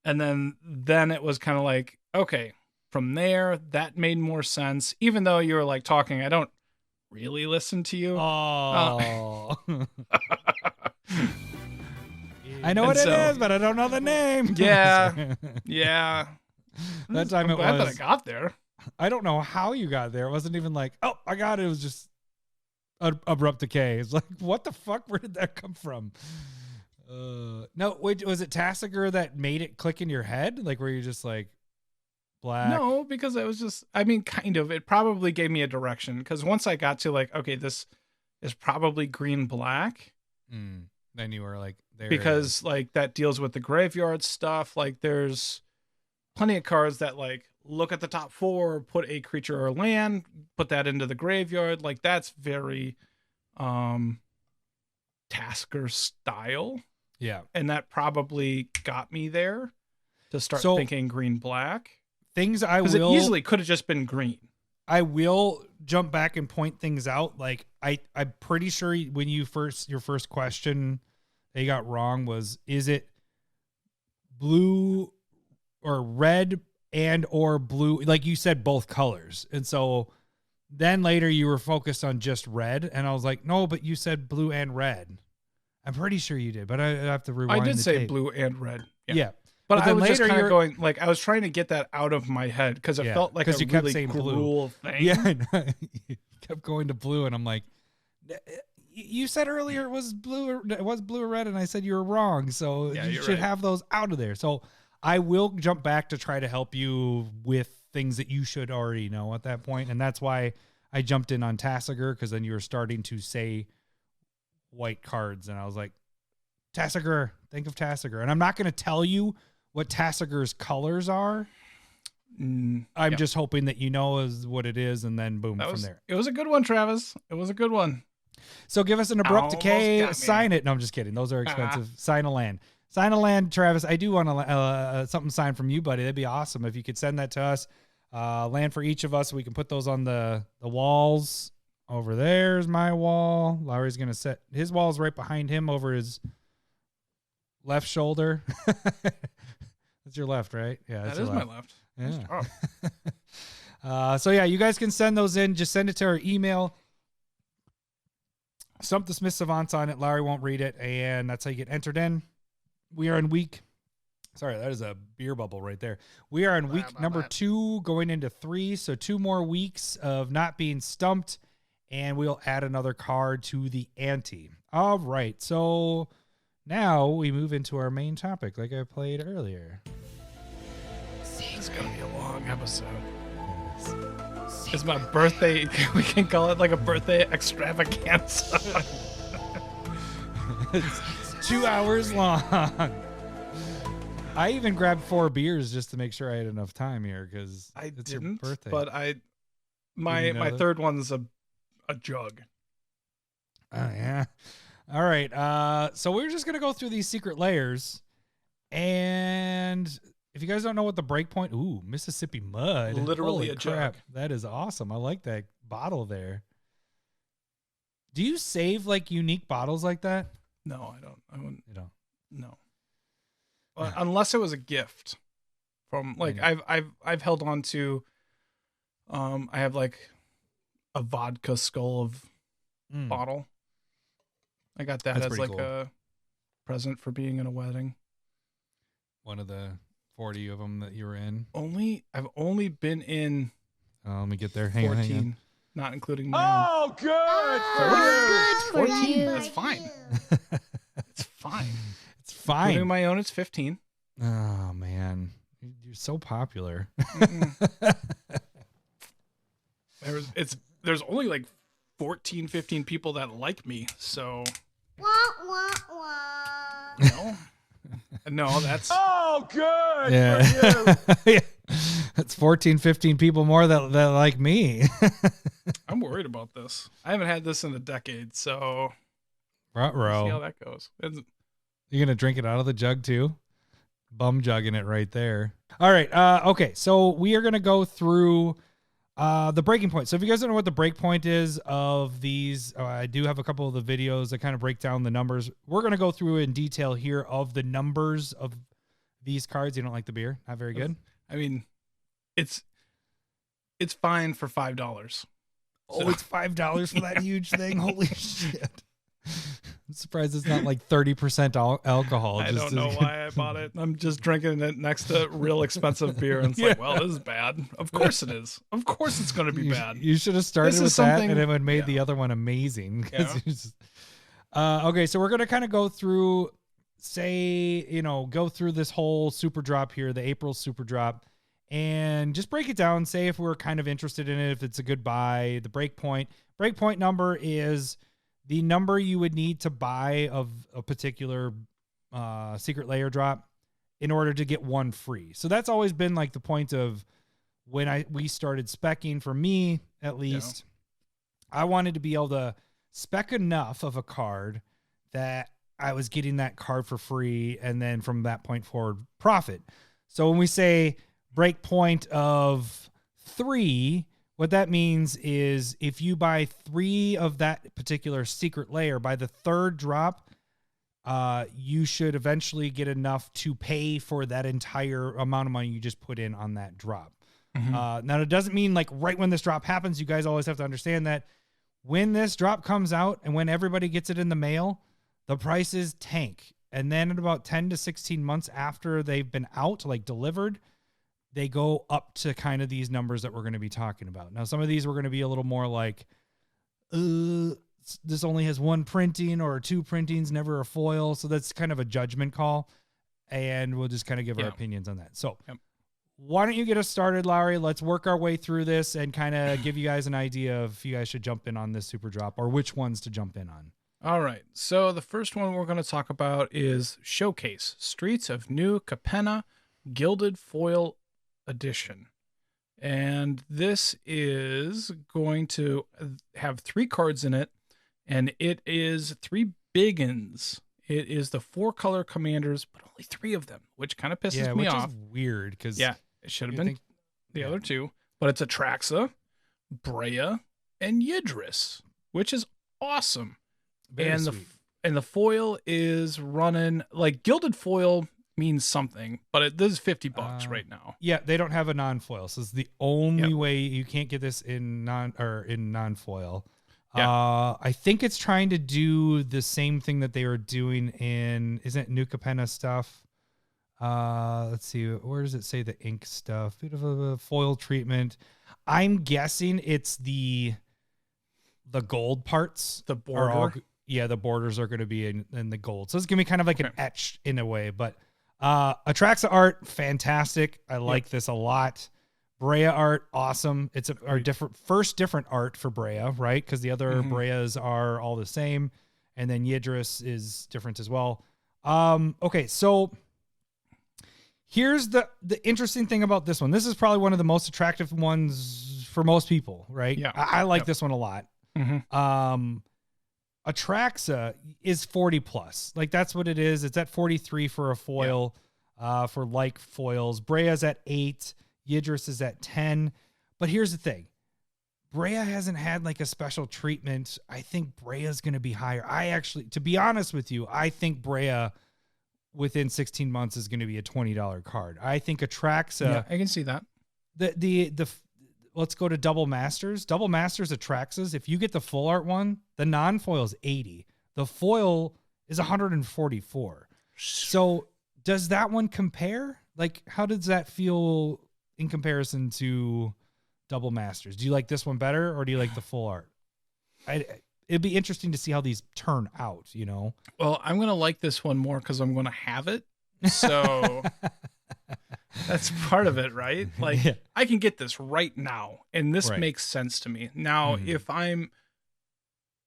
And then it was kind of like, okay, from there that made more sense, even though you were like talking, I don't really listen to you. Oh. I know what it is, but I don't know the name. Yeah. Yeah. That time I'm glad that I got there. I don't know how you got there. It wasn't even like, oh, I got it. It was just abrupt decay. It's like, what the fuck? Where did that come from? No, wait, was it Tassiger that made it click in your head? Like, where you're just like, black? No, because it was just, I mean, kind of. It probably gave me a direction. Because once I got to like, okay, this is probably green black. Then you were like, there. Because like that deals with the graveyard stuff. Like there's plenty of cards that like look at the top 4, put a creature or land, put that into the graveyard. Like that's very Tasker style. Yeah. And that probably got me there to start thinking green black. Things I will, because it easily could have just been green. I will jump back and point things out. Like I'm pretty sure when your first question that you got wrong was, is it blue or red and or blue? Like you said both colors. And so then later you were focused on just red. And I was like, no, but you said blue and red. I'm pretty sure you did, but I have to rewind. I did say tape. blue and red. Yeah. But I was just kind of going, like, I was trying to get that out of my head because it felt like a you kept really saying cruel thing. Yeah, you kept going to blue, and I'm like, you said earlier it was blue or red, and I said you were wrong. So you should have those out of there. So I will jump back to try to help you with things that you should already know at that point, and that's why I jumped in on Tassiger, because then you were starting to say white cards, and I was like, Tassiger, think of Tassiger, and I'm not going to tell you what Tassiger's colors are. I'm just hoping that you know is what it is, and then boom, from there. It was a good one, Travis. It was a good one. So give us an abrupt decay, sign it. No, I'm just kidding. Those are expensive. Sign a land. Sign a land, Travis. I do want something signed from you, buddy. That'd be awesome if you could send that to us. Land for each of us, so we can put those on the walls. Over there's my wall. Lowery's going to set his walls right behind him over his left shoulder. That's your left, right? Yeah, that is my left. Yeah. So yeah, you guys can send those in. Just send it to our email. Stump the Smith Savants on it. Lowery won't read it, and that's how you get entered in. We are in week. Sorry, that is a beer bubble right there. We are in week number 2, going into 3. So 2 more weeks of not being stumped, and we'll add another card to the ante. All right, so now we move into our main topic, like I played earlier. It's gonna be a long episode. It's my birthday. We can call it like a birthday extravaganza. It's 2 hours long. I even grabbed 4 beers just to make sure I had enough time here, because it's your birthday. But my third one's a jug. Oh yeah. All right. So we're just gonna go through these secret layers, and if you guys don't know what the breakpoint, Mississippi mud, literally Holy crap, that is awesome. I like that bottle there. Do you save like unique bottles like that? No, I don't. I wouldn't. You don't. No. Unless it was a gift from like I've held on to. I have like a vodka skull of bottle. I got that as like cool. A present for being in a wedding. One of the 40 of them that you were in. I've only been in. Let me get there. 14, hang on. not including my own. Good for you. 14. That's fine. It's fine. It's Fine. Including my own, it's 15. Oh man, you're so popular. There's only like 14, 15 people that like me, so Wah, wah, wah. no, that's Oh, good. Yeah. For you. Yeah. That's 14, 15 people more that like me. I'm worried about this. I haven't had this in a decade, so we'll see how Ruh-roh. that goes. You're gonna drink it out of the jug too? Bum jugging it right there. All right. Okay. So we are gonna go through the breaking point. So if you guys don't know what the break point is of these, I do have a couple of the videos that kind of break down the numbers. We're gonna go through in detail here of the numbers of these cards. You don't like the beer? Not very good. I mean, it's fine for $5. Oh, it's $5 for that huge thing. Holy shit. I'm surprised it's not like 30% alcohol. I don't know why I bought it. I'm just drinking it next to real expensive beer, and it's like, well, this is bad. Of course it is. Of course it's going to be bad. You should have started This with is that, something- and it would have made the other one amazing. Yeah. Okay, so we're going to kind of go through, go through this whole super drop here, the April super drop, and just break it down, say if we're kind of interested in it, if it's a good buy, the break point. Break point number is the number you would need to buy of a particular Secret Lair drop in order to get one free. So that's always been like the point of when we started speccing, for me at least. I wanted to be able to spec enough of a card that I was getting that card for free, and then from that point forward, profit. So when we say break point of 3, what that means is if you buy 3 of that particular Secret Lair, by the 3rd drop, you should eventually get enough to pay for that entire amount of money you just put in on that drop. Now, it doesn't mean like right when this drop happens. You guys always have to understand that when this drop comes out and when everybody gets it in the mail, the prices tank. And then in about 10 to 16 months after they've been out, like delivered, they go up to kind of these numbers that we're going to be talking about. Now, some of these we're going to be a little more like, this only has 1 printing or 2 printings, never a foil. So that's kind of a judgment call. And we'll just kind of give our opinions on that. So why don't you get us started, Lowery? Let's work our way through this and kind of give you guys an idea of if you guys should jump in on this super drop or which ones to jump in on. All right. So the first one we're going to talk about is Showcase Streets of New Capenna Gilded Foil Edition. And this is going to have 3 cards in it, and it is 3 biggins. It is the 4 color commanders, but only 3 of them, which kind of pisses me off. Which is weird because it should have been the other 2, but it's Atraxa, Bray, and Yidris, which is awesome. Very sweet. The foil is running like gilded foil means something, but this is $50 right now. Yeah, they don't have a non-foil, so it's the only way. You can't get this in non-foil. I think it's trying to do the same thing that they were doing in, isn't it New Capenna stuff? Let's see, where does it say the ink stuff? Bit of a foil treatment. I'm guessing it's the gold parts. The border. The borders are going to be in the gold. So it's going to be kind of like an etch in a way, but Atraxa art, fantastic. I like this a lot. Bray art, awesome. It's our different art for Bray, right? Because the other Brayas are all the same. And then Yidris is different as well. Okay, so here's the interesting thing about this one. This is probably one of the most attractive ones for most people, right? Yeah. I like this one a lot. Atraxa is 40 plus. Like that's what it is. It's at 43 for a foil, for like foils. Brea's at 8. Yidris is at 10. But here's the thing. Bray hasn't had like a special treatment. I think Brea's going to be higher. To be honest with you, I think Bray within 16 months is going to be a $20 card. I think Atraxa. Yeah, I can see that. Let's go to Double Masters. Double Masters Atraxas. If you get the full art one, the non-foil is 80. The foil is 144. So does that one compare? Like, how does that feel in comparison to Double Masters? Do you like this one better or do you like the full art? it'd be interesting to see how these turn out, you know? Well, I'm going to like this one more because I'm going to have it. So that's part of it, right? Like, Yeah. I can get this right now, and this Right. makes sense to me. Now, Mhm. if I'm,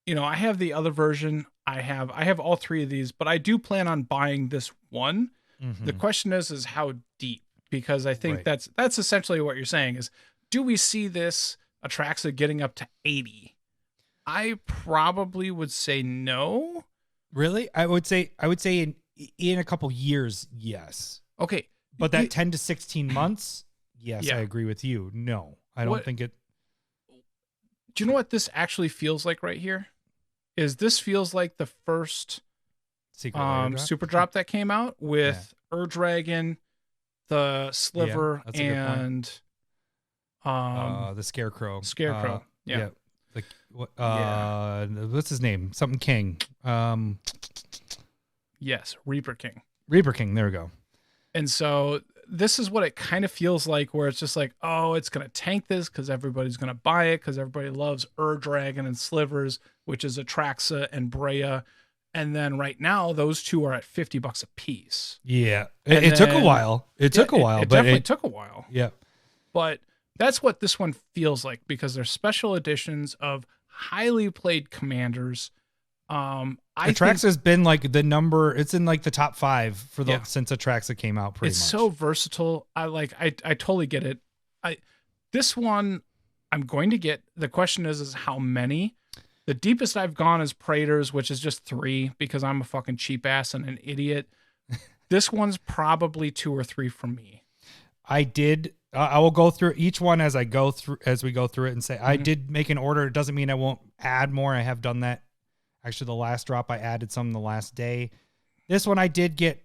I have the other version. I have all three of these, but I do plan on buying this one. The Mhm. question is how deep? Because I think Right. that's essentially what you're saying is, do we see this Atraxa getting up to 80? I probably would say no. Really? I would say in a couple years, yes. Okay. But that 10 to 16 months, yes, Yeah. I agree with you. No, I don't think it. Do you know what this actually feels like right here? This feels like the first Secret Lair drop? super drop that came out with Ur-Dragon, the Sliver, that's a good point. and The Scarecrow. Scarecrow. Yeah. Like what's his name? Something King. Yes, Reaper King. Reaper King. There we go. And so this is what it kind of feels like, where it's just like, oh, it's going to tank this because everybody's going to buy it because everybody loves Ur-Dragon and Slivers, which is Atraxa and Brea. And then right now, those two are at $50 a piece. Yeah. It took a while. It definitely took a while. Yeah. But that's what this one feels like, because they're special editions of highly played commanders. Atraxa's been like the number. It's in like the top 5 for since Atraxa came out. Pretty much. It's so versatile. I totally get it. This one I'm going to get. The question is how many. The deepest I've gone is Praetors, which is just 3 because I'm a fucking cheap ass and an idiot. This one's probably 2 or 3 for me. I will go through each one as we go through it and say, I did make an order. It doesn't mean I won't add more. I have done that. Actually, the last drop, I added some the last day. This one I did get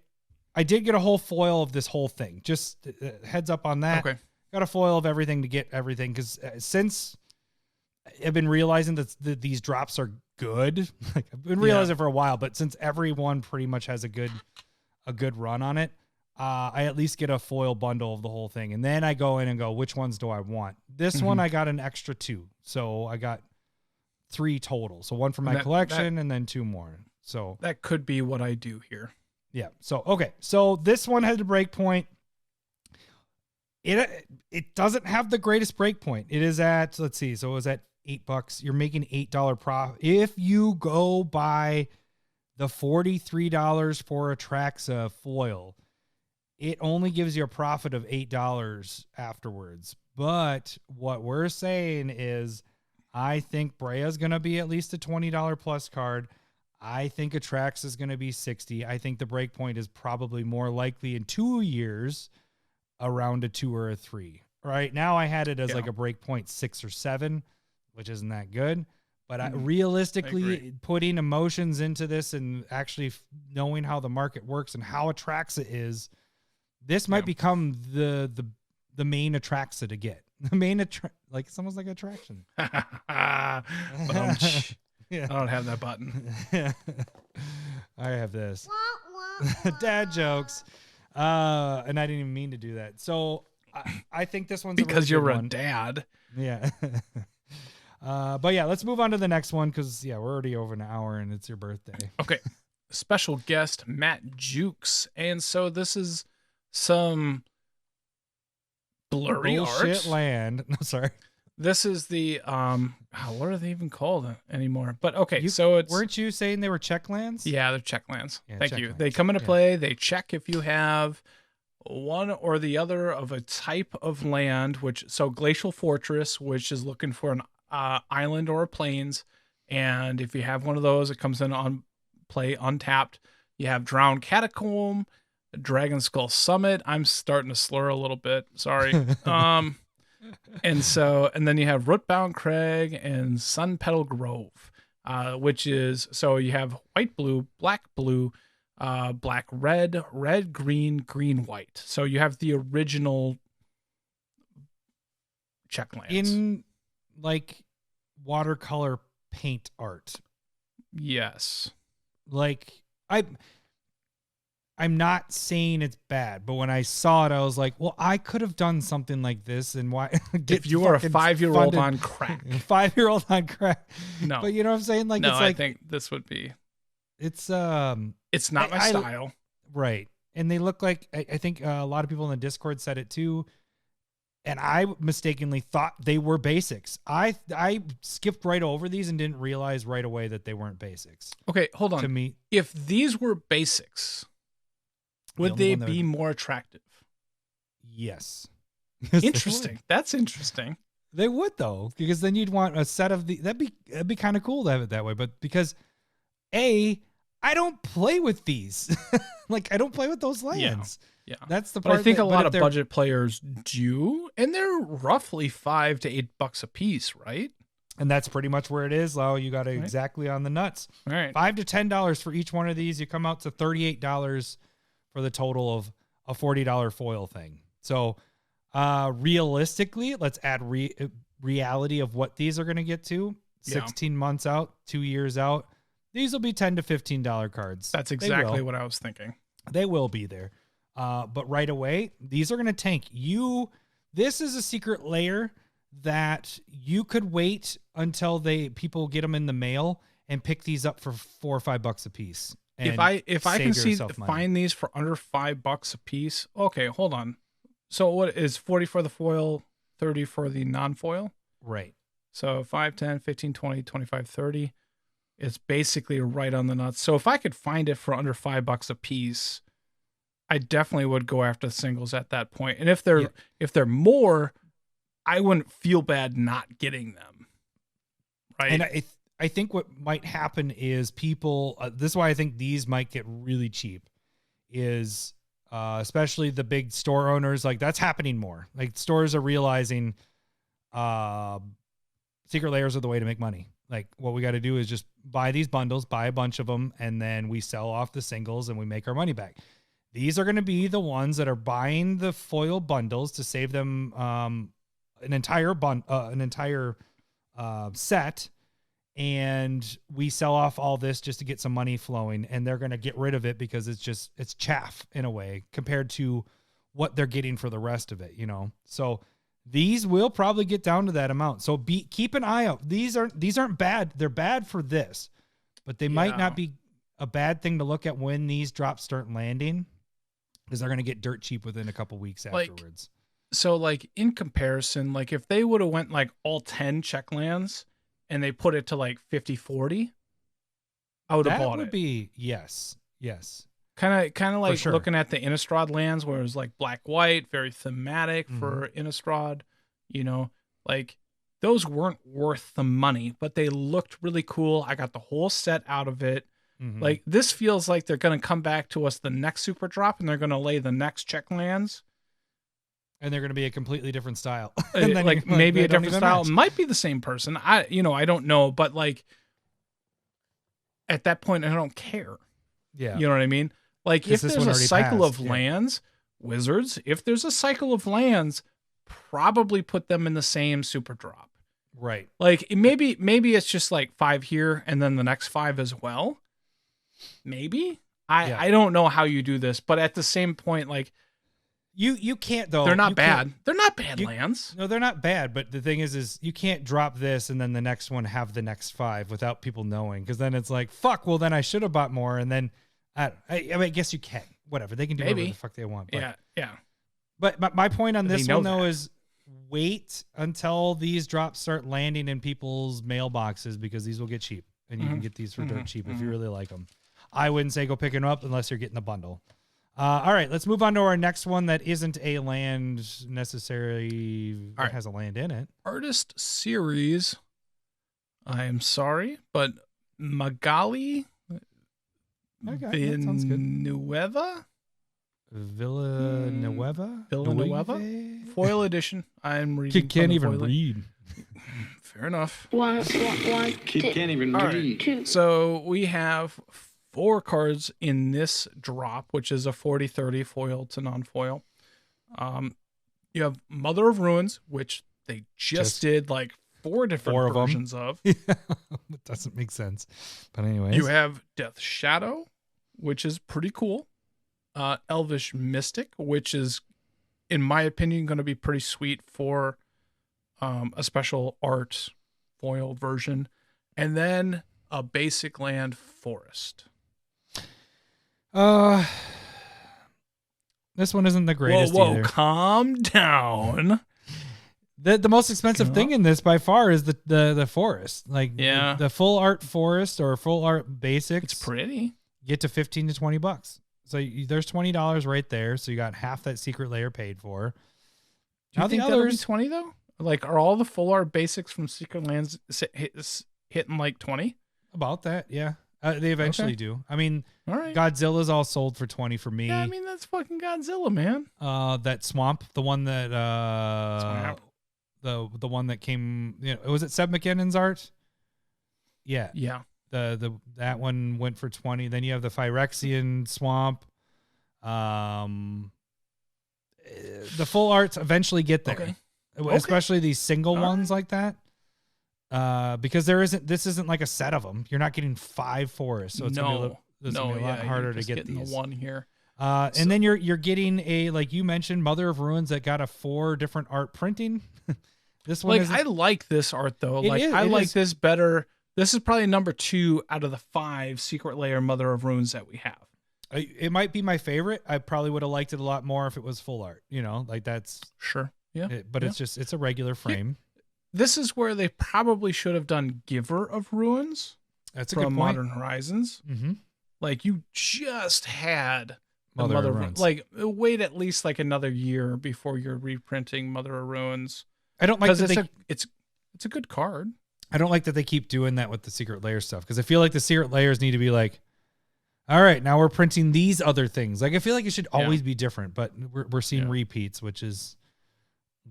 a whole foil of this whole thing. Just heads up on that. Okay. Got a foil of everything to get everything. Cause since I've been realizing that these drops are good, like I've been realizing for a while, but since everyone pretty much has a good run on it, I at least get a foil bundle of the whole thing. And then I go in and go, which ones do I want? This one, I got an extra 2. So I got 3 total. So 1 for my collection and then 2 more. So that could be what I do here. Yeah. So, okay. So this one has a break point. It doesn't have the greatest break point. It is at, let's see. So it was at $8. You're making $8 profit. If you go buy the $43 for Atraxa foil, it only gives you a profit of $8 afterwards. But what we're saying is, I think Brea is going to be at least a $20 plus card. I think Atraxa is going to be $60. I think the break point is probably more likely in 2 years around a 2 or a 3. Right now, I had it as like a break point 6 or 7, which isn't that good. But realistically, putting emotions into this and actually knowing how the market works and how Atraxa is, this might become the main Atraxa to get. The main like it's almost like attraction. Yeah. I don't have that button. I have this. Dad jokes. And I didn't even mean to do that. So I think this one's because a really you're good one. A dad. Yeah. But yeah, let's move on to the next one because we're already over an hour and it's your birthday. Okay. Special guest Matt Jukes. And so this is some blurry bullshit art. Land. No, sorry. This is the what are they even called anymore? But okay, so it's weren't you saying they were check lands? Yeah, they're check lands. Yeah, Thank check you. lands. They come into play. They check if you have one or the other of a type of land, so Glacial Fortress, which is looking for an island or a plains, and if you have one of those, it comes in on play untapped. You have Drowned Catacomb, Dragon Skull Summit. I'm starting to slur a little bit. Sorry. And then you have Rootbound Crag and Sun Petal Grove, which is, so you have white, blue, black, red, red, green, green, white. So you have the original checklands. In like watercolor paint art. Yes. Like I I'm not saying it's bad, but when I saw it, I was like, well, I could have done something like this, and why? If you were a 5-year-old on crack, 5-year-old on crack. No, but you know what I'm saying? Like, no, it's like, I think this would be. It's not my style, right? And they look like I think a lot of people in the Discord said it too, and I mistakenly thought they were basics. I skipped right over these and didn't realize right away that they weren't basics. Okay, hold on. To me, if these were basics, would they be more attractive? Yes. Interesting. That's interesting. They would though, because then you'd want a set of the. That'd be kind of cool to have it that way. But because I don't play with these. Like I don't play with those lands. Yeah. That's the part. But I think a lot of budget players do, and they're roughly $5 to $8 a piece, right? And that's pretty much where it is. Lau, you got it exactly on the nuts. All right. $5 to $10 for each one of these. You come out to $38 for the total of a $40 foil thing. So realistically, let's add reality of what these are going to get to. 16 months out, 2 years out. These will be $10 to $15 cards. That's exactly what I was thinking. They will be there. But right away, these are going to tank. This is a secret layer that you could wait until people get them in the mail and pick these up for $4 or $5 a piece. If I can find these for under $5 a piece. Okay, hold on. So what is 40 for the foil, 30 for the non-foil? Right. So 5, 10, 15, 20, 25, 30. It's basically right on the nuts. So if I could find it for under $5 a piece, I definitely would go after the singles at that point. And if they're more, I wouldn't feel bad not getting them. Right. And I think what might happen is people, this is why I think these might get really cheap, is especially the big store owners, like that's happening more. Like stores are realizing secret layers are the way to make money. Like what we got to do is just buy these bundles, buy a bunch of them, and then we sell off the singles and we make our money back. These are going to be the ones that are buying the foil bundles to save them an entire set, and we sell off all this just to get some money flowing, and they're going to get rid of it because it's chaff in a way compared to what they're getting for the rest of it, you know? So these will probably get down to that amount. So keep an eye out. These aren't bad. They're bad for this, but they might not be a bad thing to look at when these drops start landing, because they're going to get dirt cheap within a couple weeks afterwards. So like in comparison, like if they would have went like all 10 check lands and they put it to like 50-40, I would have bought it. That would be, yes. Kind of like sure. Looking at the Innistrad lands where it was like black-white, very thematic for Innistrad, you know, like those weren't worth the money, but they looked really cool. I got the whole set out of it. Like this feels like they're going to come back to us the next SuperDrop and they're going to lay the next check lands. And they're going to be a completely different style. Like maybe a different style. Might be the same person. I don't know, but like at that point, I don't care. Yeah. You know what I mean? Like if there's a cycle of lands, Wizards, if there's a cycle of lands, probably put them in the same SuperDrop. Right. Like maybe it's just like 5 here and then the next 5 as well. Maybe. I don't know how you do this, but at the same point, like you can't though. They're not bad. They're not bad lands. No, they're not bad. But the thing is you can't drop this and then the next one have the next 5 without people knowing, because then it's like, fuck. Well, then I should have bought more, and then I mean, I guess you can. Whatever, they can do whatever the fuck they want. But, yeah. But my point on this one though is wait until these drops start landing in people's mailboxes, because these will get cheap, and you can get these for dirt cheap if you really like them. I wouldn't say go pick them up unless you're getting the bundle. All right, let's move on to our next one that isn't a land necessarily. It has a land in it. Artist series. I am sorry, but Magali. Villeneuve. Foil edition. I'm reading. Kid can't even read. Fair enough. Kid can't even read. So we have 4 cards in this drop, which is a 40-30 foil to non-foil. You have Mother of Ruins, which they just did like 4 different versions of. It doesn't make sense. But anyways. You have Death Shadow, which is pretty cool. Elvish Mystic, which is, in my opinion, going to be pretty sweet for a special art foil version. And then a basic land forest. This one isn't the greatest either. Calm down. The most expensive thing in this by far is the forest. Like the full art forest or full art basics. It's pretty. Get to $15 to $20. So there's $20 right there. So you got half that secret layer paid for. Do you think that'll be 20 though? Like, are all the full art basics from Secret Lands hitting like 20? About that, yeah. They eventually do. I mean, all right. Godzilla's all sold for 20 for me. Yeah, I mean that's fucking Godzilla, man. That swamp, the one that the one that came, was it Seb McKinnon's art? Yeah. Yeah. That one went for 20. Then you have the Phyrexian swamp. The full arts eventually get there. Okay. Especially these single ones like that. Because this isn't like a set of them. You're not getting 5 forests, so it's gonna be a lot harder to get these. The one here. And then you're getting a, like you mentioned, Mother of Ruins that got a 4 different art printing. This one, I like this art though. I like this better. This is probably number 2 out of the 5 Secret Lair Mother of Ruins that we have. It might be my favorite. I probably would have liked it a lot more if it was full art. That's sure. Yeah. It's a regular frame. This is where they probably should have done Giver of Ruins. That's a good point. Modern Horizons. Mm-hmm. Like, you just had Mother of Ruins. Like, wait at least like another year before you're reprinting Mother of Ruins. I don't like that it's a good card. I don't like that they keep doing that with the Secret Lair stuff, because I feel like the Secret Layers need to be like, all right, now we're printing these other things. Like, I feel like it should always be different, but we're seeing repeats, which is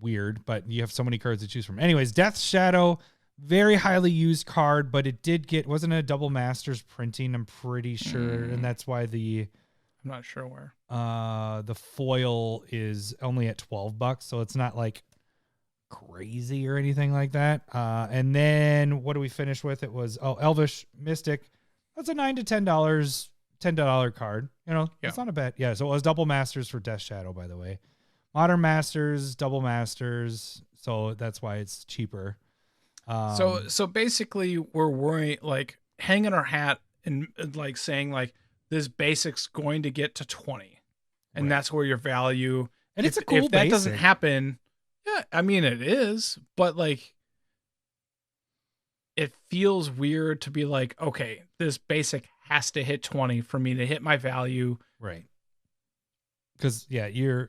weird, but you have so many cards to choose from. Anyways, Death's Shadow, very highly used card, but it wasn't a double masters printing, I'm pretty sure, and that's why I'm not sure where. The foil is only at $12, so it's not like crazy or anything like that. And then what do we finish with? It was Elvish Mystic. That's a $9 to $10 card. It's not a bad. Yeah, so it was double masters for Death Shadow, by the way. Modern Masters, double masters, so that's why it's cheaper. So basically, we're worrying, like, hanging our hat and like saying like this basic's going to get to 20, and that's where your value. And it's a cool. If that doesn't happen, yeah, I mean it is, but like, it feels weird to be like, okay, this basic has to hit 20 for me to hit my value, right? Because your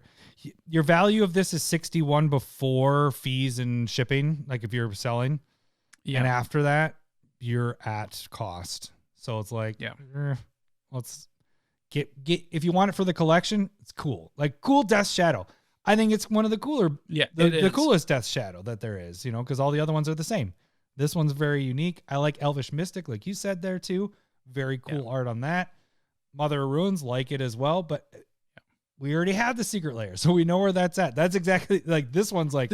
value of this is 61 before fees and shipping, like if you're selling. Yeah. And after that, you're at cost. So it's like, let's get if you want it for the collection, it's cool. Like, cool Death Shadow. I think it's one of the cooler, the coolest Death Shadow that there is, because all the other ones are the same. This one's very unique. I like Elvish Mystic, like you said there too. Very cool art on that. Mother of Ruins, like it as well, but we already have the Secret Lair, so we know where that's at. That's exactly like this one's like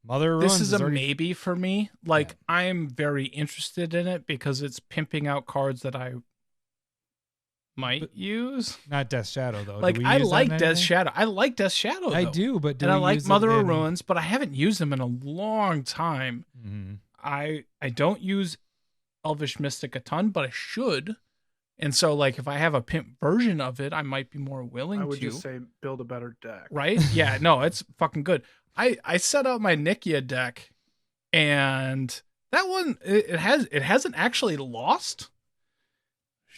Mother of Ruins. This is a maybe for me. Like, I'm very interested in it because it's pimping out cards that I might use. Not Death Shadow though. Like, I like Death Shadow. I like Death Shadow though. I do, but I like Mother of Ruins, but I haven't used them in a long time. Mm-hmm. I don't use Elvish Mystic a ton, but I should. And so, like, if I have a pimp version of it, I might be more willing to. I would just say build a better deck. Right? Yeah, no, it's fucking good. I set out my Nikia deck, and that one, it hasn't actually lost.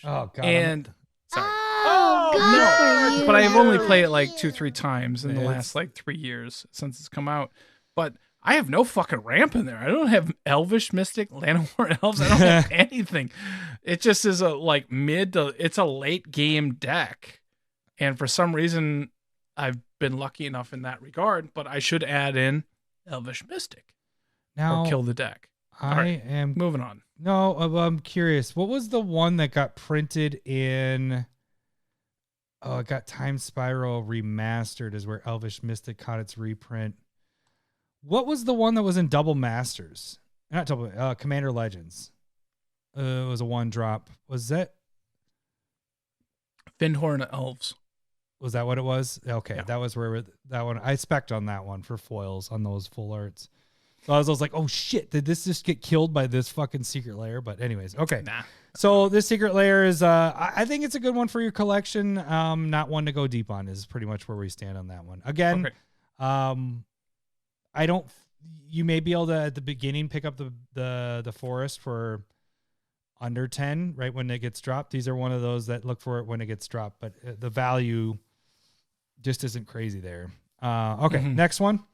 Oh, God. And sorry. Oh, no. But I've only played it like 2-3 times in the last like 3 years since it's come out. But I have no fucking ramp in there. I don't have Elvish Mystic, Llanowar Elves. I don't have anything. It just is a like it's a late game deck. And for some reason, I've been lucky enough in that regard, but I should add in Elvish Mystic now, or kill the deck. I am moving on. No, I'm curious. What was the one that got printed in? Oh, it got Time Spiral remastered is where Elvish Mystic caught its reprint. What was the one that was in Double Masters? Not Double, Commander Legends. It was a 1-drop. Was that Fyndhorn Elves? Was that what it was? Okay, Yeah. that was where that one. I spec'd on that one for foils on those full arts. So I was like, oh shit, did this just get killed by this fucking Secret Lair? But anyways, okay. Nah. So this Secret Lair is, I think it's a good one for your collection. Not one to go deep on is pretty much where we stand on that one. Again, I don't. You may be able to at the beginning pick up the forest for under 10 right when it gets dropped. These are one of those that look for it when it gets dropped, but the value just isn't crazy there. Okay, next one.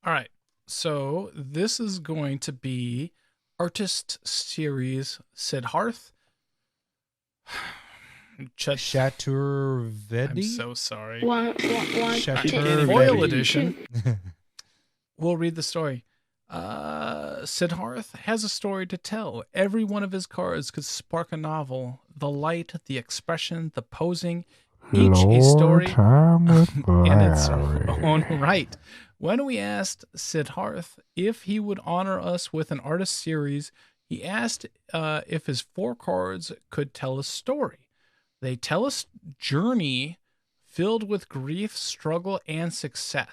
All right. So this is going to be Artist Series Sidharth. Chaturvedi. I'm so sorry. Chaturvedi. Foil edition. We'll read the story. Sidharth has a story to tell. Every one of his cards could spark a novel. The light, the expression, the posing, each a story in its own right. When we asked Sidharth if he would honor us with an artist series, he asked if his 4 cards could tell a story. They tell a journey filled with grief, struggle, and success.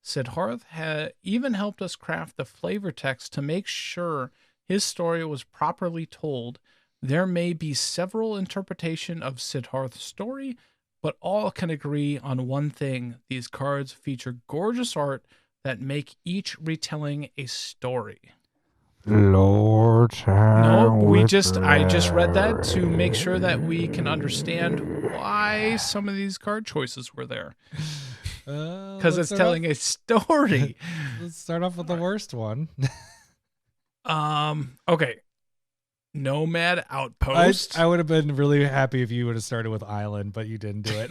Sidharth had even helped us craft the flavor text to make sure his story was properly told. There may be several interpretations of Sidharth's story, but all can agree on one thing. These cards feature gorgeous art that make each retelling a story. Lord, No, I just read that to make sure that we can understand why some of these card choices were there. Because it's telling a story. Let's start off with the worst one. Okay. Nomad Outpost. I would have been really happy if you would have started with Island, but you didn't do it.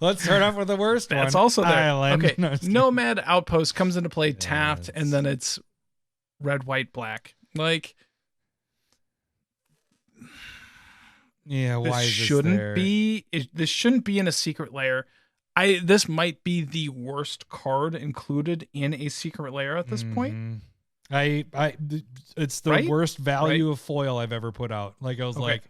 Let's start off with the worst one. That's also there. Island. Okay. No, Nomad Outpost comes into play tapped, and then it's red, white, black. Like, yeah, why this is this shouldn't there? be. This shouldn't be in a Secret Lair. This might be the worst card included in a Secret Lair at this point. It's the Right? worst value of foil I've ever put out. Like I was Okay. like,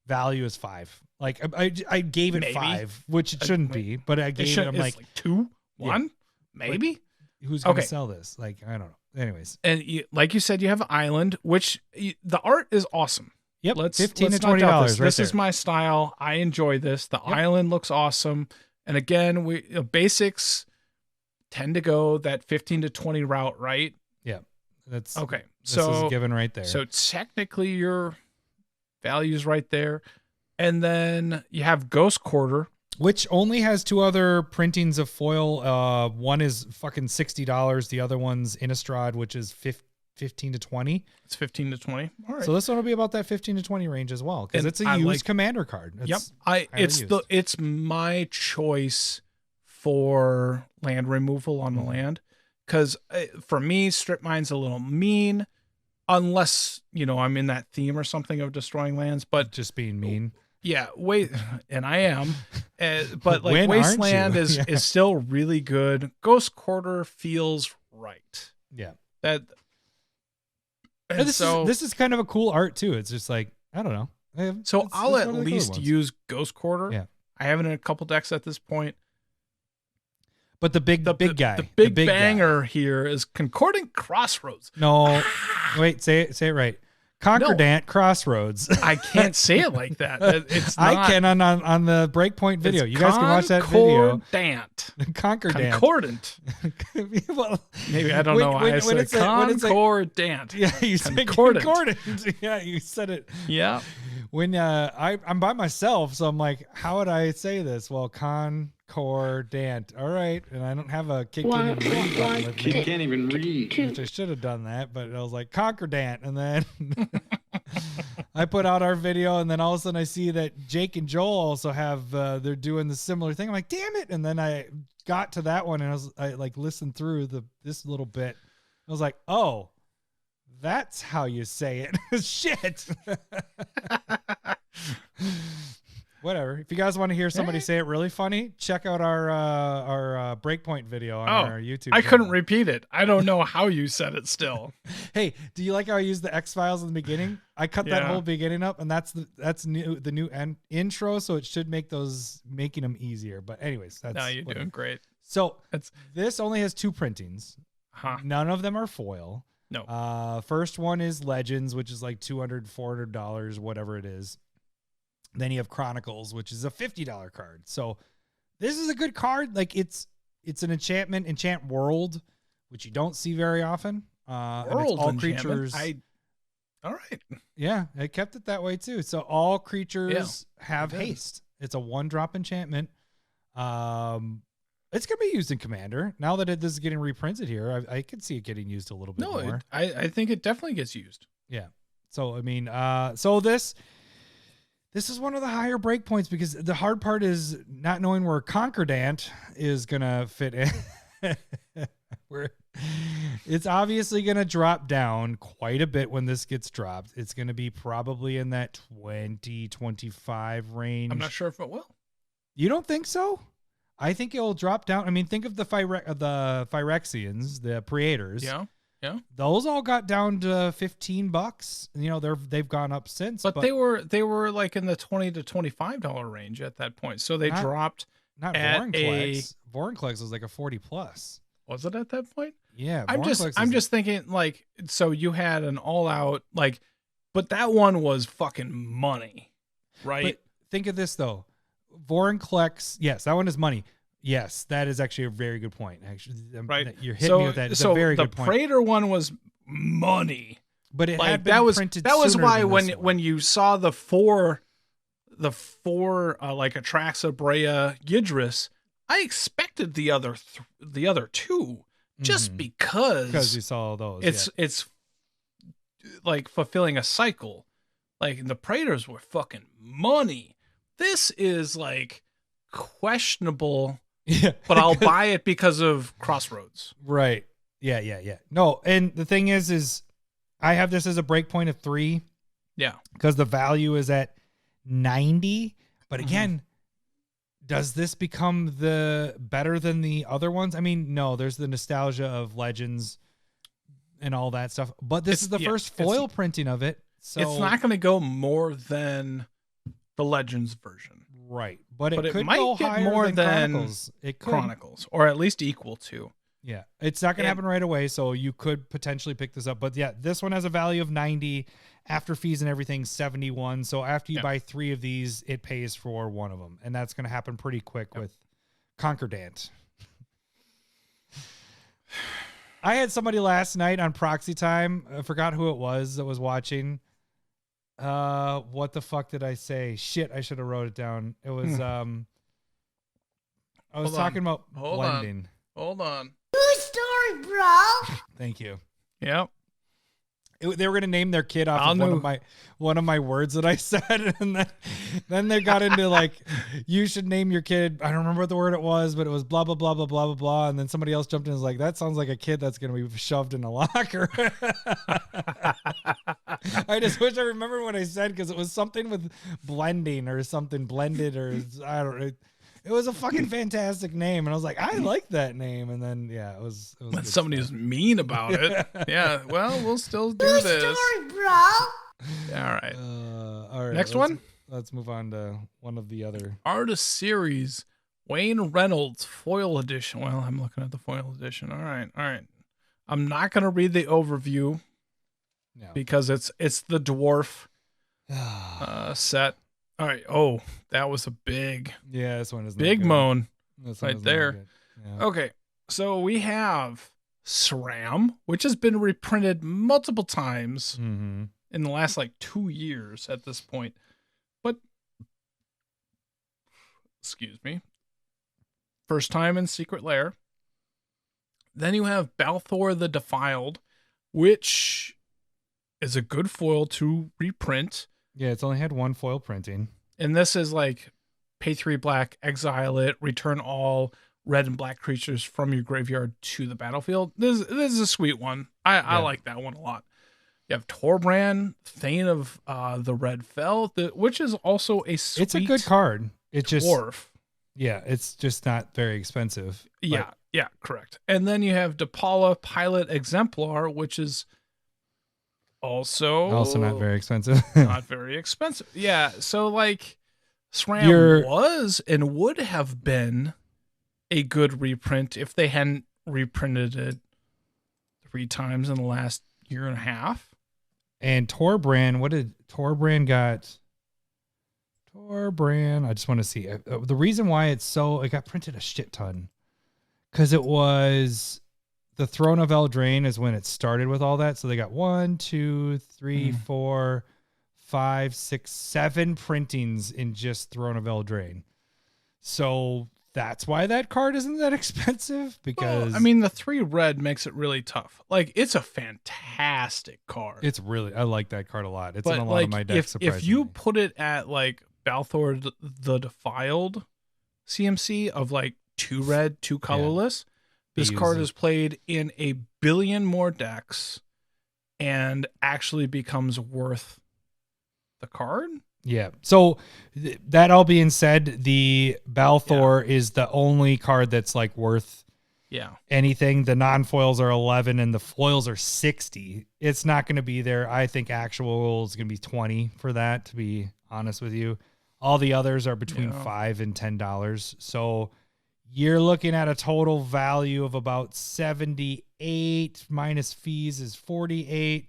value is 5. Like I gave it Maybe. 5, which it shouldn't be, but I gave it. I'm like 2, 1, maybe. who's gonna Okay. sell this? Like I don't know. Anyways, And like you said, you have Island, which the art is awesome. yep, Let's $15 to not doubt $20 this. right This there. is my style. I enjoy this. The island looks awesome. And again, basics tend to go that 15 to 20 route, right? Yeah, that's Okay. This So is given right there. So technically your value's right there. And then you have Ghost Quarter, which only has 2 other printings of foil. One is fucking $60. The other one's Innistrad, which is 15 to 20. It's 15 to 20. All right. So this one will be about that 15 to 20 range as well, because And it's a I used like- commander card. It's Yep. highly used. It's my choice for land removal on the land, because for me, strip mine's a little mean, unless I'm in that theme or something of destroying lands. But just being mean. yeah, and I am, but like When aren't Wasteland you? is Yeah. is still really good. Ghost Quarter feels right. Yeah. And This is kind of a cool art too. It's just like, I don't know. So I'll it's at one of the least cooler ones. use Ghost Quarter. Yeah. I have it in a couple decks at this point. But the big guy. The big guy. banger here is Concordant Crossroads. No, wait, say it right. Concordant Crossroads. I can't say it like that. It's not. I can on the Breakpoint video. It's You guys can watch that video. Concordant. Concordant. Well, maybe I don't know why I said Concordant. Yeah, you said Concordant. Concordant. Yeah, you said it. Yeah. When I'm by myself, so I'm like, how would I say this? Well, Concordant. All right, and I don't have a kick in and read button with me. Can't even read. Which I should have done that, but I was like Concordant, and then I put out our video, and then all of a sudden I see that Jake and Joel also have they're doing the similar thing. I'm like, damn it! And then I got to that one, and I like listened through this little bit. I was like, oh, that's how you say it. Shit. Whatever. If you guys want to hear somebody say it really funny, check out our Breakpoint video on our YouTube I channel. couldn't repeat it. I don't know how you said it still. Hey, do you like how I used the X-Files in the beginning? I cut that whole beginning up, and that's the new intro, so it should make making them easier. But anyways, that's you're doing great. So this only has 2 printings. None of them are foil. No. First one is Legends, which is like $200, $400, whatever it is. Then you have Chronicles, which is a $50 card. So this is a good card. Like it's an enchant world, which you don't see very often. And it's all creatures. All right. Yeah, I kept it that way too. So all creatures have haste. It's a 1-drop enchantment. It's going to be used in Commander. Now that this is getting reprinted here, I could see it getting used a little bit more. I think it definitely gets used. Yeah. So, I mean, so this is one of the higher breakpoints because the hard part is not knowing where Concordant is going to fit in. Where it's obviously going to drop down quite a bit when this gets dropped. It's going to be probably in that 20, 25 range. I'm not sure if it will. You don't think so? I think it will drop down. I mean, think of the Phyrexians, the Praetors. Yeah. Those all got down to $15. You know, they've gone up since. But they were like in the $20 to $25 range at that point. So they dropped. Not Vorinclex. Vorinclex was like a 40 plus. Was it at that point? Yeah. I'm just thinking like, so you had an all out like, but that one was fucking money, right? But think of this though. Vorinclex, yes, that one is money. Yes, that is actually a very good point. Actually, right, you're hitting me with that. It's a very good point. The Praetor one was money, but it had been printed. That was why when you saw the four like Atraxa, Brea, Yidris, I expected the other two just because you saw those. It's like fulfilling a cycle. Like the Praetors were fucking money. This is like questionable, but I'll buy it because of Crossroads. Right. Yeah. No, and the thing is I have this as a breakpoint of 3. Yeah. Because the value is at 90. But again, does this become better than the other ones? I mean, no, there's the nostalgia of Legends and all that stuff. But this is the first foil printing of it. So it's not going to go more than the Legends version. Right. But it could might go get higher more than Chronicles. It could. Chronicles, or at least equal to. Yeah. It's not going to happen right away, so you could potentially pick this up. But yeah, this one has a value of 90. After fees and everything, 71. So after you buy 3 of these, it pays for one of them. And that's going to happen pretty quick with Concordant. I had somebody last night on Proxy Time. I forgot who it was that was watching. What the fuck did I say? Shit, I should have wrote it down. It was I was talking about blending. Hold on. True story, bro. Thank you. Yep. They were gonna name their kid off of one of my words that I said, and then they got into like, you should name your kid. I don't remember what the word it was, but it was blah blah blah blah blah blah blah. And then somebody else jumped in and was like, that sounds like a kid that's gonna be shoved in a locker. I just wish I remembered what I said because it was something with blending or something blended or I don't know. It was a fucking fantastic name, and I was like, I like that name. And then, it was when somebody's mean about it. Yeah, well, we'll still do True this. story, bro. All right. All right. Next one. Let's move on to one of the other Artist Series Wayne Reynolds foil edition. Well, I'm looking at the foil edition. All right. I'm not gonna read the overview because it's the dwarf set. All right. Oh, that was a big. Yeah, this one is big moan right there. Yeah. Okay, so we have SRAM, which has been reprinted multiple times in the last like 2 years at this point. But excuse me, first time in Secret Lair. Then you have Balthor the Defiled, which is a good foil to reprint. Yeah, it's only had 1 foil printing. And this is like pay 3 black, exile it, return all red and black creatures from your graveyard to the battlefield. This is a sweet one. I like that one a lot. You have Torbran, Thane of the Red Fell, which is also a sweet. It's a good card. It's just dwarf. Yeah, it's just not very expensive. Yeah, yeah, correct. And then you have Depala Pilot Exemplar, which is also not very expensive. not very expensive. Yeah, so like SRAM was and would have been a good reprint if they hadn't reprinted it 3 times in the last year and a half. And Torbran, what did Torbran got? Torbran, I just want to see. The reason why it got printed a shit ton, because it was the Throne of Eldraine is when it started with all that. So they got 1, 2, 3, 4, 5, 6, 7 printings in just Throne of Eldraine. So that's why that card isn't that expensive. Because I mean, the 3 red makes it really tough. Like, it's a fantastic card. It's really, I like that card a lot. It's in a lot of my decks. If you put it at like Balthor the Defiled CMC of like 2 red, 2 colorless, this card is played in a billion more decks and actually becomes worth the card. Yeah. So that all being said, the Balthor is the only card that's like worth anything. The non-foils are 11 and the foils are 60. It's not going to be there. I think actual is going to be 20 for that, to be honest with you. All the others are between $5 and $10. So you're looking at a total value of about 78 minus fees is 48.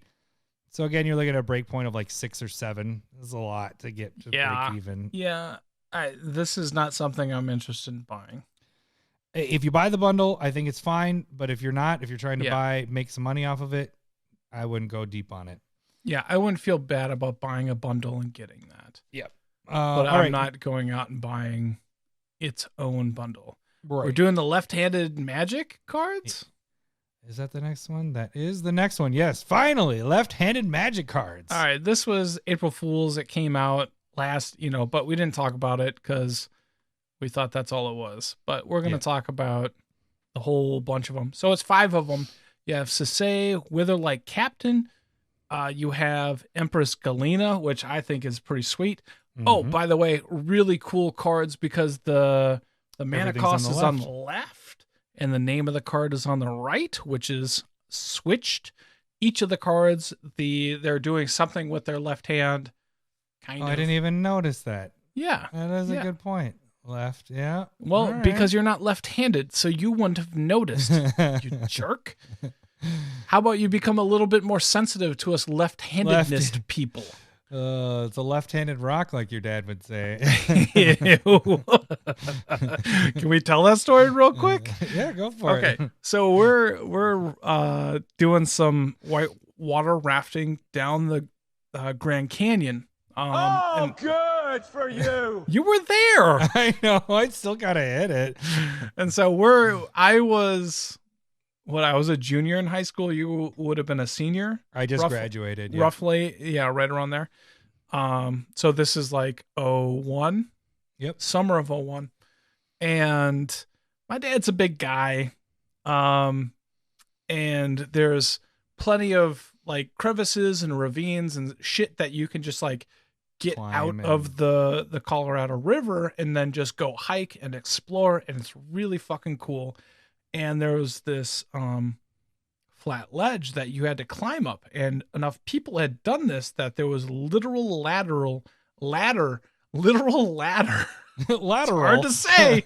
So again, you're looking at a break point of like 6 or 7. This is a lot to get to break even. Yeah. This is not something I'm interested in buying. If you buy the bundle, I think it's fine. But if you're not, if you're trying to make some money off of it, I wouldn't go deep on it. Yeah, I wouldn't feel bad about buying a bundle and getting that. Yep. But I'm not going out and buying its own bundle. Right. We're doing the left-handed magic cards. Is that the next one? That is the next one. Yes, finally, left-handed magic cards. All right, this was April Fool's. It came out last, but we didn't talk about it because we thought that's all it was. But we're going to talk about the whole bunch of them. So it's 5 of them. You have Sisay, Witherlight Captain. You have Empress Galena, which I think is pretty sweet. Mm-hmm. Oh, by the way, really cool cards because the mana cost is on the left and the name of the card is on the right, which is switched. Each of the cards, they're doing something with their left hand. Kind of. I didn't even notice that. Yeah. That is a good point. Left, yeah. Well, because you're not left-handed, so you wouldn't have noticed, you jerk. How about you become a little bit more sensitive to us left-handedness people? It's a left-handed rock, like your dad would say. Can we tell that story real quick? Yeah, go for it. Okay, so we're doing some white water rafting down the Grand Canyon. Good for you. You were there. I know. I still gotta hit it. And so I was a junior in high school. You would have been a senior. I just graduated. Yeah. Roughly, right around there. So this is like 01. Yep. Summer of 01. And my dad's a big guy. And there's plenty of like crevices and ravines and shit that you can just like get out of the Colorado River and then just go hike and explore, and it's really fucking cool. And there was this flat ledge that you had to climb up, and enough people had done this that there was literal ladder. It's hard to say.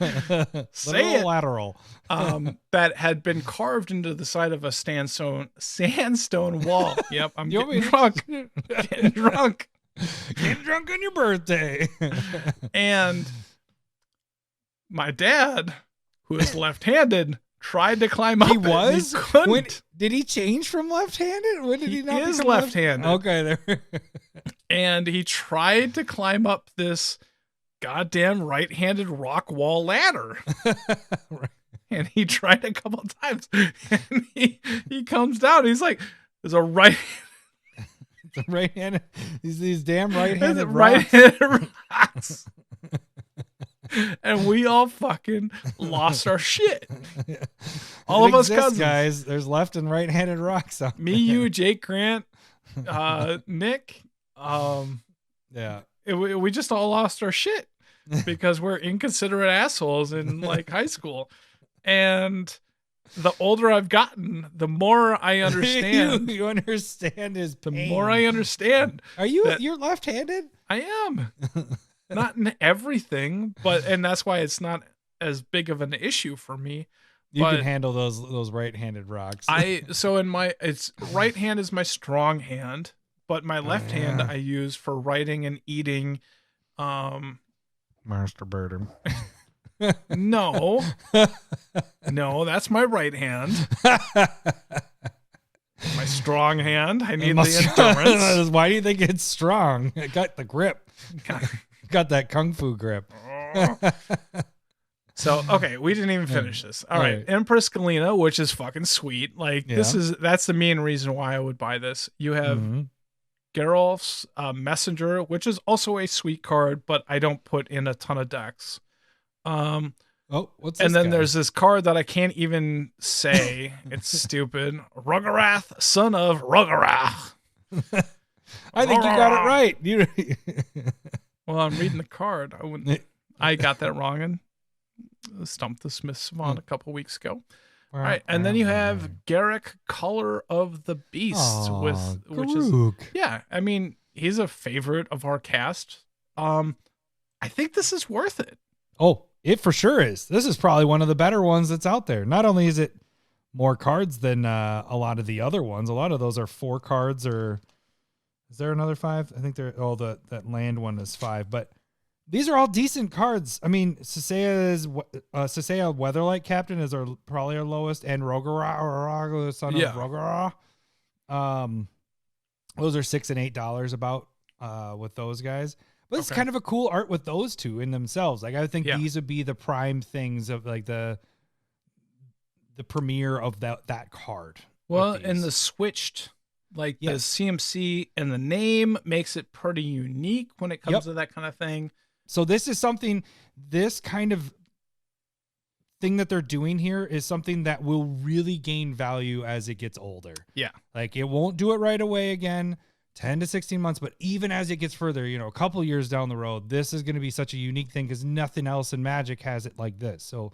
Say it. Lateral. That had been carved into the side of a sandstone wall. Yep, I'm getting drunk. Getting drunk. Getting drunk on your birthday. And my dad, who is left-handed, tried to climb up. He was? He couldn't. Did he change from left-handed? When did he not is left-handed. Okay, there. And he tried to climb up this goddamn right-handed rock wall ladder. Right. And he tried a couple times. And he comes down. He's like, there's a right... The right-handed, these damn right-handed rocks. And we all fucking lost our shit. All of us cousins. Guys, there's left and right-handed rocks out Me, you, Jake Grant, Nick, Yeah. we just all lost our shit because we're inconsiderate assholes in like high school. And the older I've gotten, the more I understand. you understand his The pain. more I understand. Are you're left-handed? I am. Not in everything, and that's why it's not as big of an issue for me. You But can handle those right-handed rocks. It's right hand is my strong hand, but my left hand yeah. I use for writing and eating. Masturbating. No, that's my right hand. My strong hand. I need the endurance. Why do you think it's strong? It got the grip. Got that kung fu grip. So, okay, we didn't even finish this. All right. Empress Galena, which is fucking sweet. Like, that's the main reason why I would buy this. You have Geralf's Messenger, which is also a sweet card, but I don't put in a ton of decks. What's this and then guy? there's this card that I can't even say. It's stupid. Ruggerath, son of Ruggerath. I think you got it right. Well, I'm reading the card. I got that wrong in Stump the Smiths Savant a couple weeks ago. All right, and then you have Garrick, Color of the Beast, which is I mean, he's a favorite of our cast. I think this is worth it. Oh, it for sure is. This is probably one of the better ones that's out there. Not only is it more cards than a lot of the other ones. A lot of those are 4 cards, or is there another 5? I think that land one is 5, but these are all decent cards. I mean, Sasea Weatherlight Captain is probably our lowest, and Rogara, the son of Rogara. Those are $6 and $8 about with those guys. But it's kind of a cool art with those two in themselves. Like, I think these would be the prime things of like the premiere of that card. Well, and the switched, like the CMC and the name makes it pretty unique when it comes to that kind of thing. So this is something, this kind of thing that they're doing here is something that will really gain value as it gets older. Yeah. Like, it won't do it right away again, 10 to 16 months, but even as it gets further, a couple years down the road, this is going to be such a unique thing because nothing else in Magic has it like this. So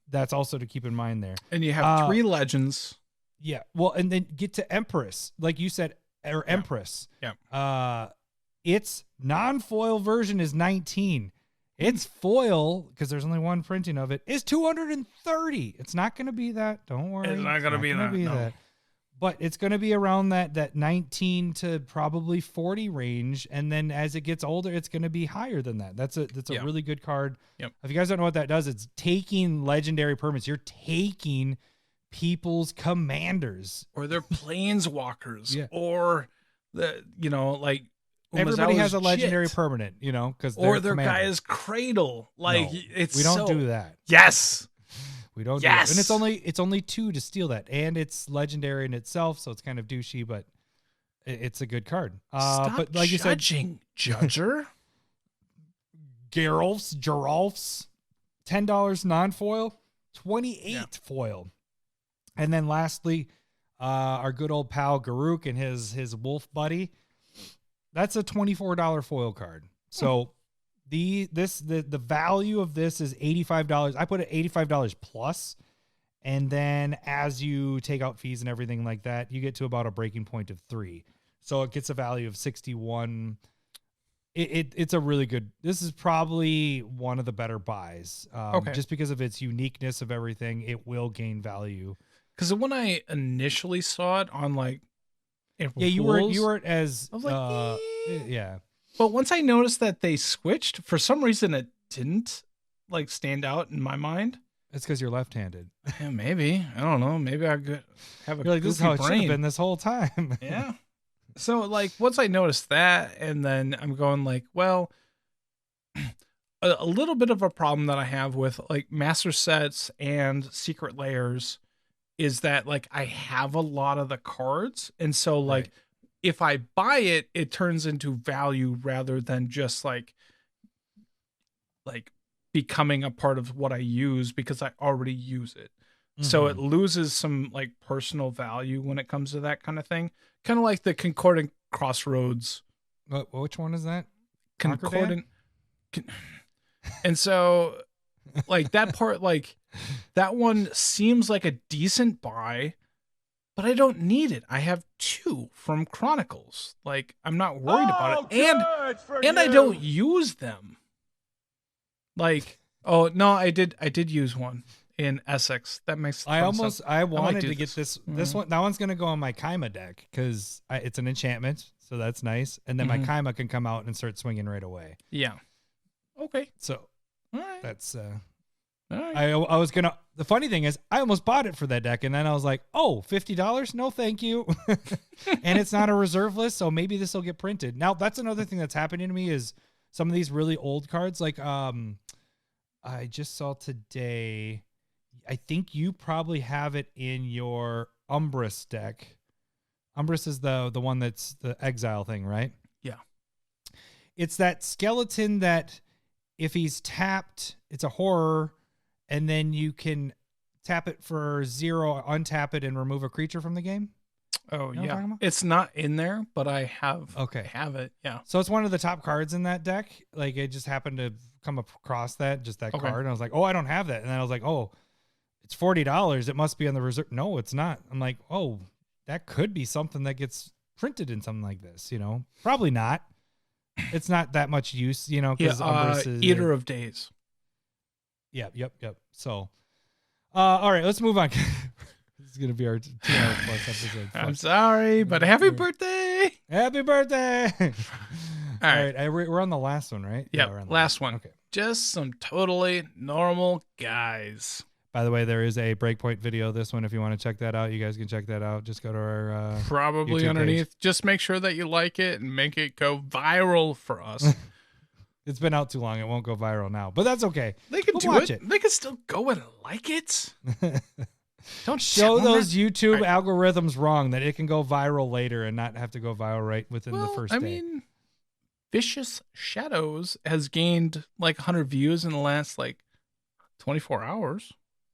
that's also to keep in mind there. And you have 3 legends. Yeah. Well, and then get to Empress, like you said, or Empress. Yeah. Its non-foil version is 19. Its foil, because there's only one printing of it, is 230. It's not going to be that. Don't worry. It's not going to be that. But it's going to be around that 19 to probably 40 range, and then as it gets older, it's going to be higher than that. That's a really good card. Yep. If you guys don't know what that does, it's taking legendary permanents. You're taking people's commanders or their planeswalkers, or like. Everybody has a legendary permanent, because or their guy is Cradle. Like, we don't do that. Yes, we don't. Yes, do that. And it's only 2 to steal that, and it's legendary in itself, so it's kind of douchey, but it's a good card. Stop but like judging, Judger. Geralf's, $10 non-foil, 28 foil, and then lastly, our good old pal Garuk and his wolf buddy. That's a $24 foil card. So the value of this is $85. I put it $85 plus. And then as you take out fees and everything like that, you get to about a breaking point of 3. So it gets a value of 61. It's a really good, this is probably one of the better buys. Just because of its uniqueness of everything, it will gain value. Because when I initially saw it on like, you weren't as I was like, yeah. But once I noticed that they switched, for some reason it didn't like stand out in my mind. It's because you're left-handed. Yeah, maybe. I don't know. Maybe I could have a You're like, this is how it should have been this whole time. Yeah. So like once I noticed that, and then I'm going like, well, a little bit of a problem that I have with like master sets and secret layers is that like I have a lot of the cards, and so like if I buy it, it turns into value rather than just like becoming a part of what I use because I already use it. Mm-hmm. So it loses some like personal value when it comes to that kind of thing. Kind of like the Concordant crossroads. Which one is that? Concordant. And so, like, that part, like, that one seems like a decent buy, but I don't need it. I have 2 from Chronicles. Like, I'm not worried about it. And I don't use them. Like, oh, no, I did use one in Essex. That makes I wanted to get this Mm-hmm. one. That one's gonna go on my Kaima deck because it's an enchantment, so that's nice. And then my Kaima can come out and start swinging right away. Yeah. Okay. So All right. that's All right. I was gonna. The funny thing is, I almost bought it for that deck, and then I was like, "Oh, $50? No, thank you." And it's not a reserve list, so maybe this will get printed. Now, that's another thing that's happening to me is some of these really old cards. Like, I just saw today. I think you probably have it in your Umbris deck. Umbris is the one that's the exile thing, right? Yeah. It's that skeleton that if he's tapped, it's a horror, and then you can tap it for 0, untap it, and remove a creature from the game. Oh, You know what I'm yeah. talking about? It's not in there, but I have have it. Yeah. So it's one of the top cards in that deck. Like, I just happened to come across that card, and I was like, oh, I don't have that. And then I was like, oh, it's $40. It must be on the reserve. No, it's not. I'm like, oh, that could be something that gets printed in something like this, Probably not. It's not that much use, because Umbris is Eater of Days. Yep. So, all right, let's move on. This is going to be our 2-hour plus episode. I'm sorry, but happy birthday. Happy birthday. All right. We're on the last one, right? Yeah, we're on the last one. Okay. Just some totally normal guys. By the way, there is a Breakpoint video. This one, if you want to check that out, you guys can check that out. Just go to our Probably YouTube underneath. page. Just make sure that you like it and make it go viral for us. It's been out too long. It won't go viral now, but that's okay. They can We'll watch it. They can still go and like it. Don't Show tell those them YouTube Right. algorithms wrong that it can go viral later and not have to go viral right within the first day. I mean, Vicious Shadows has gained like 100 views in the last like 24 hours.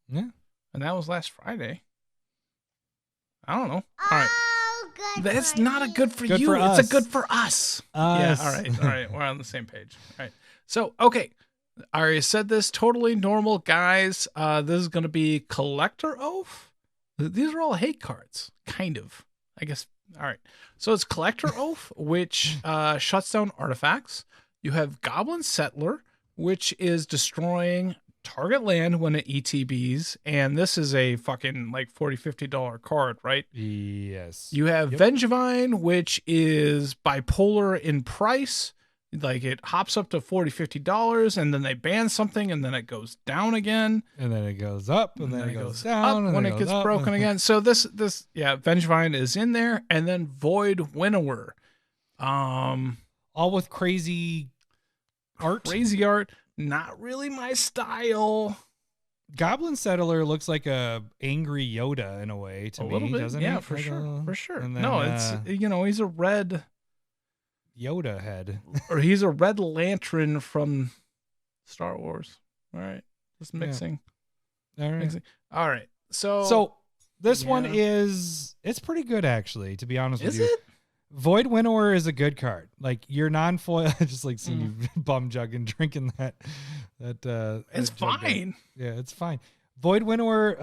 Yeah. And that was last Friday. I don't know. All right. Oh, good. That's for not a you. good for Good you. for It's us. a good for us. Us. Yeah. All right. All right. We're on the same page. All right. So, okay. I already said this. Totally normal, guys. This is going to be Collector Oath. These are all hate cards. Kind of. I guess. All right. So it's Collector Oath, which shuts down artifacts. You have Goblin Settler, which is destroying target land when it ETBs. And this is a fucking like $40, $50 card, right? Yes. You have Vengevine, which is bipolar in price. Like it hops up to $40, $50, and then they ban something, and then it goes down again. And then it goes up, and then it goes down, up and then when it it goes gets up. broken again. So this Vengevine is in there, and then Void Winnower. All with crazy art. Crazy art. Not really my style. Goblin Settler looks like a angry Yoda in a way to A me, little bit, doesn't yeah, it? for Like sure, for sure. and then, No, it's he's a red, Yoda head. or he's a red lantern from Star Wars. All right, just mixing. All right. Mixing. All right. So So this one Yeah. it's pretty good actually, to be honest is with you. it? Void Winnower is a good card. Like your non-foil, I just like seeing you bum jugging, drinking that. It's that jug there. fine. Yeah, it's fine. Void Winnower,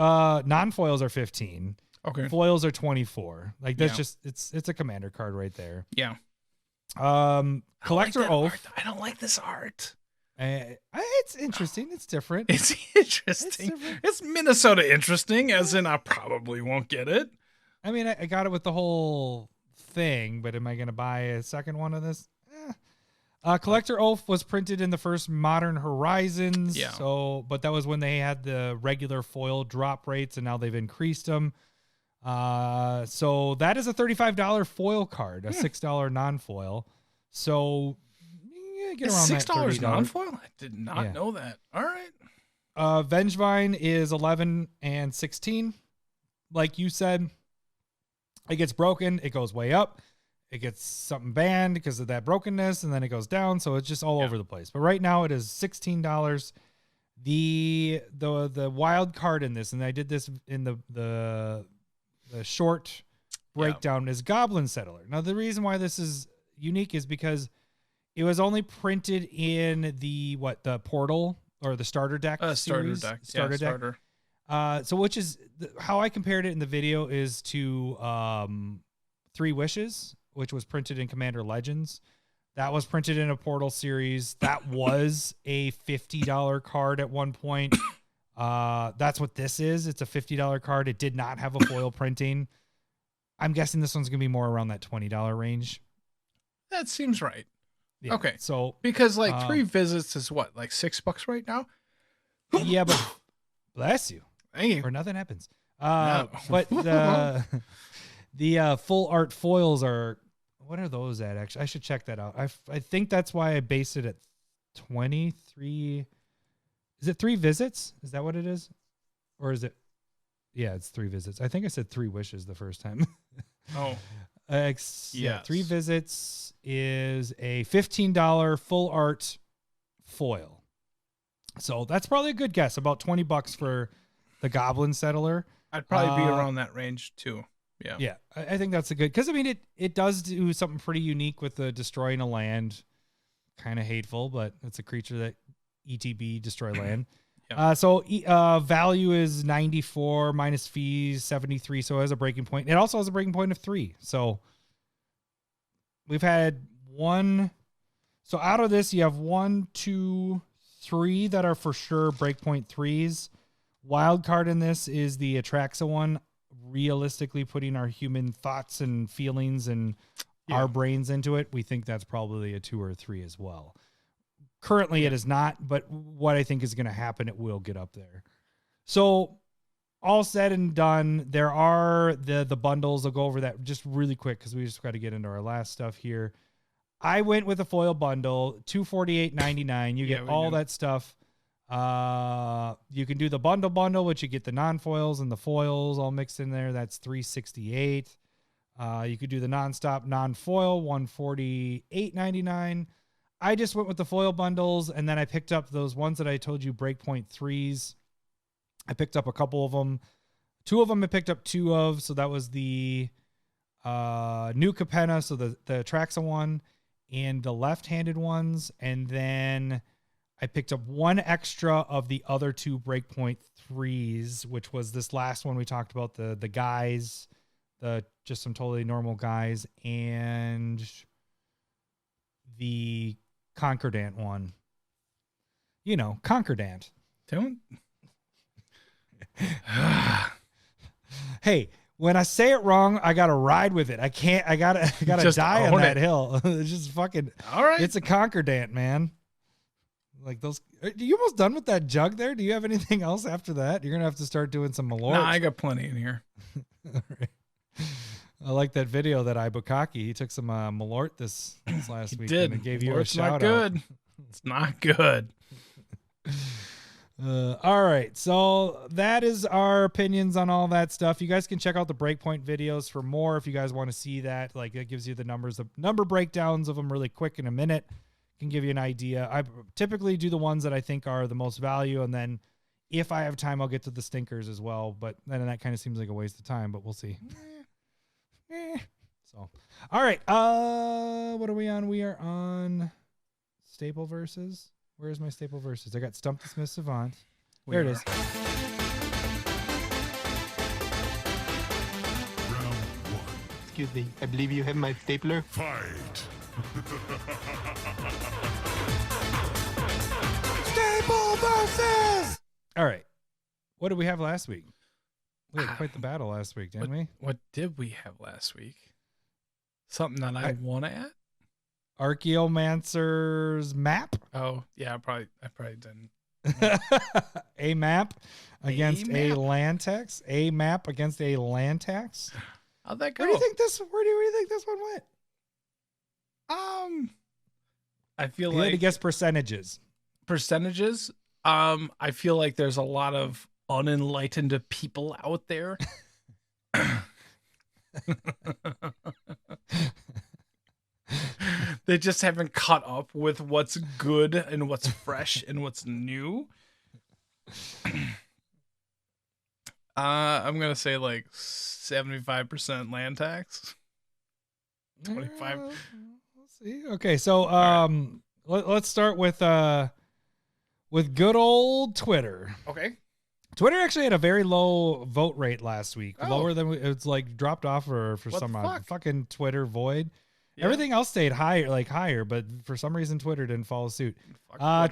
non-foils are 15. Okay. Foils are 24. Like that's Yeah. just it's a commander card right there. Yeah. Collector Oath. I don't like this art. It's interesting. It's different. It's interesting. different. It's Minnesota interesting, as in I probably won't get it. I mean, I got it with the whole thing, but am I going to buy a second one of this? Collector Oath was printed in the first Modern Horizons. Yeah. So, but that was when they had the regular foil drop rates, and now they've increased them. So that is a $35 foil card, a $6 non-foil. So get It's around $6 that $30 non-foil? I did not Yeah. know that. All right. Vengevine is 11 and 16. Like you said, it gets broken, it goes way up. It gets something banned because of that brokenness, and then it goes down. So it's just all over the place. But right now it is $16. The wild card in this, and I did this in the short breakdown is Goblin Settler. Now, the reason why this is unique is because it was only printed in the portal or the starter deck starter series. deck. Starter deck. So which is how I compared it in the video is to 3 Wishes, which was printed in Commander Legends. That was printed in a portal series. That was a $50 card at one point. That's what this is. It's a $50 card. It did not have a foil printing. I'm guessing this one's going to be more around that $20 range. That seems right. Yeah, okay. So because like 3 visits is what, like $6 right now? Yeah, but bless you. Thank you. Or nothing happens. No. But the full art foils are, what are those at? Actually, I should check that out. I think that's why I based it at 23. Is it 3 visits? Is that what it is? Or is it? Yeah, it's 3 visits. I think I said 3 Wishes the first time. Oh. Yeah, 3 visits is a $15 full art foil. So that's probably a good guess. About $20 for the Goblin Settler. I'd probably be around that range too. Yeah. Yeah. I think that's a good, because I mean, it does do something pretty unique with the destroying a land. Kind of hateful, but it's a creature that ETB destroy land. Yeah. So value is 94 minus fees 73. So it has a breaking point. It also has a breaking point of 3. So we've had 1. So out of this, you have 1, 2, 3 that are for sure breakpoint 3s. Wild card in this is the Atraxa one. Realistically, putting our human thoughts and feelings and our brains into it, we think that's probably a 2 or 3 as well. Currently, it is not, but what I think is going to happen, it will get up there. So, all said and done, there are the bundles. I'll go over that just really quick because we just got to get into our last stuff here. I went with a foil bundle, $248.99. You get all that stuff. You can do the bundle, which you get the non-foils and the foils all mixed in there. That's $368. You could do the non-stop non-foil, $148.99. I just went with the foil bundles, and then I picked up those ones that I told you, breakpoint 3s. I picked up a couple of them. 2 of them I picked up 2 of, so that was the new Capenna, so the Atraxa one, and the left-handed ones, and then I picked up 1 extra of the other 2 breakpoint 3s, which was this last one we talked about, the guys, just some totally normal guys, and the Concordant one. You know, Concordant. Don't. Hey, when I say it wrong, I gotta ride with it. I gotta Just die on own that it. hill. It's just fucking. All right. It's a Concordant, man. Like those. Are you almost done with that jug there? Do you have anything else after that? You're gonna have to start doing some Malort. Nah, I got plenty in here. All right. I like that video that Ibukaki. He took some Malort this last week. Did. And gave you a Malort's shout not good. It's not good. All right. So that is our opinions on all that stuff. You guys can check out the breakpoint videos for more if you guys want to see that. Like it gives you the numbers, the number breakdowns of them really quick in a minute. Can give you an idea. I typically do the ones that I think are the most value, and then if I have time, I'll get to the stinkers as well. But then that kind of seems like a waste of time, but we'll see. So, all right. What are we on? We are on Staple Versus. Where's my Staple Versus? I got Stump the Smith Savant. There it is. Round 1. Excuse me. I believe you have my stapler. Fight. Staple Versus. All right. What did we have last week? We had quite the battle last week, didn't we? What did we have last week? Something that I won at? Archaeomancer's map. Oh, yeah, I probably didn't. A map against a land tax. A map against a land tax. How'd that go? Where do you think this one went? I feel You like had to guess percentages. I feel like there's a lot of unenlightened people out there. They just haven't caught up with what's good and what's fresh and what's new. I'm gonna say like 75% land tax. 25. Let's see. Okay, so let's start with good old Twitter. Okay. Twitter actually had a very low vote rate last week, lower than it's like dropped off for some fucking Twitter void. Yeah. Everything else stayed higher, but for some reason Twitter didn't follow suit.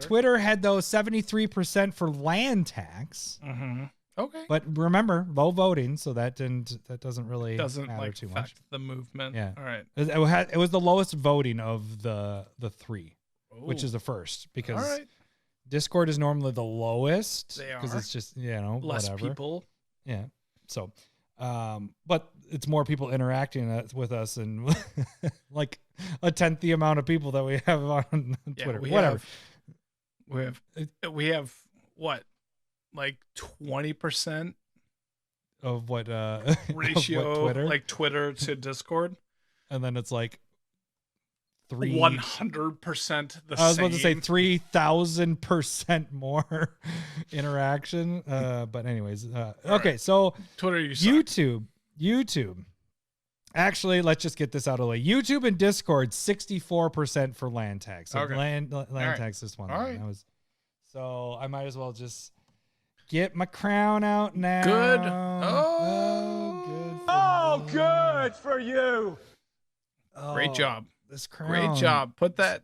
Twitter had though 73% for land tax. Mm-hmm. Okay. But remember, low voting, so that doesn't really matter too much. The movement. Yeah. All right. It was the lowest voting of the three, which is the first because Discord is normally the lowest because it's just less whatever. people. Yeah. So, but it's more people interacting with us and like a tenth the amount of people that we have on Twitter. Whatever. We have what? Like 20% of what ratio, of what Twitter? Like Twitter to Discord, and then it's like 100% the same. I was about to say 3,000% more interaction. But anyways, okay. So Twitter, YouTube. Actually, let's just get this out of the way. YouTube and Discord, 64% for land tax. So land tax this one. All right. So I might as well just get my crown out now. Good. Good for you. Great job. This crown. Great job. Put that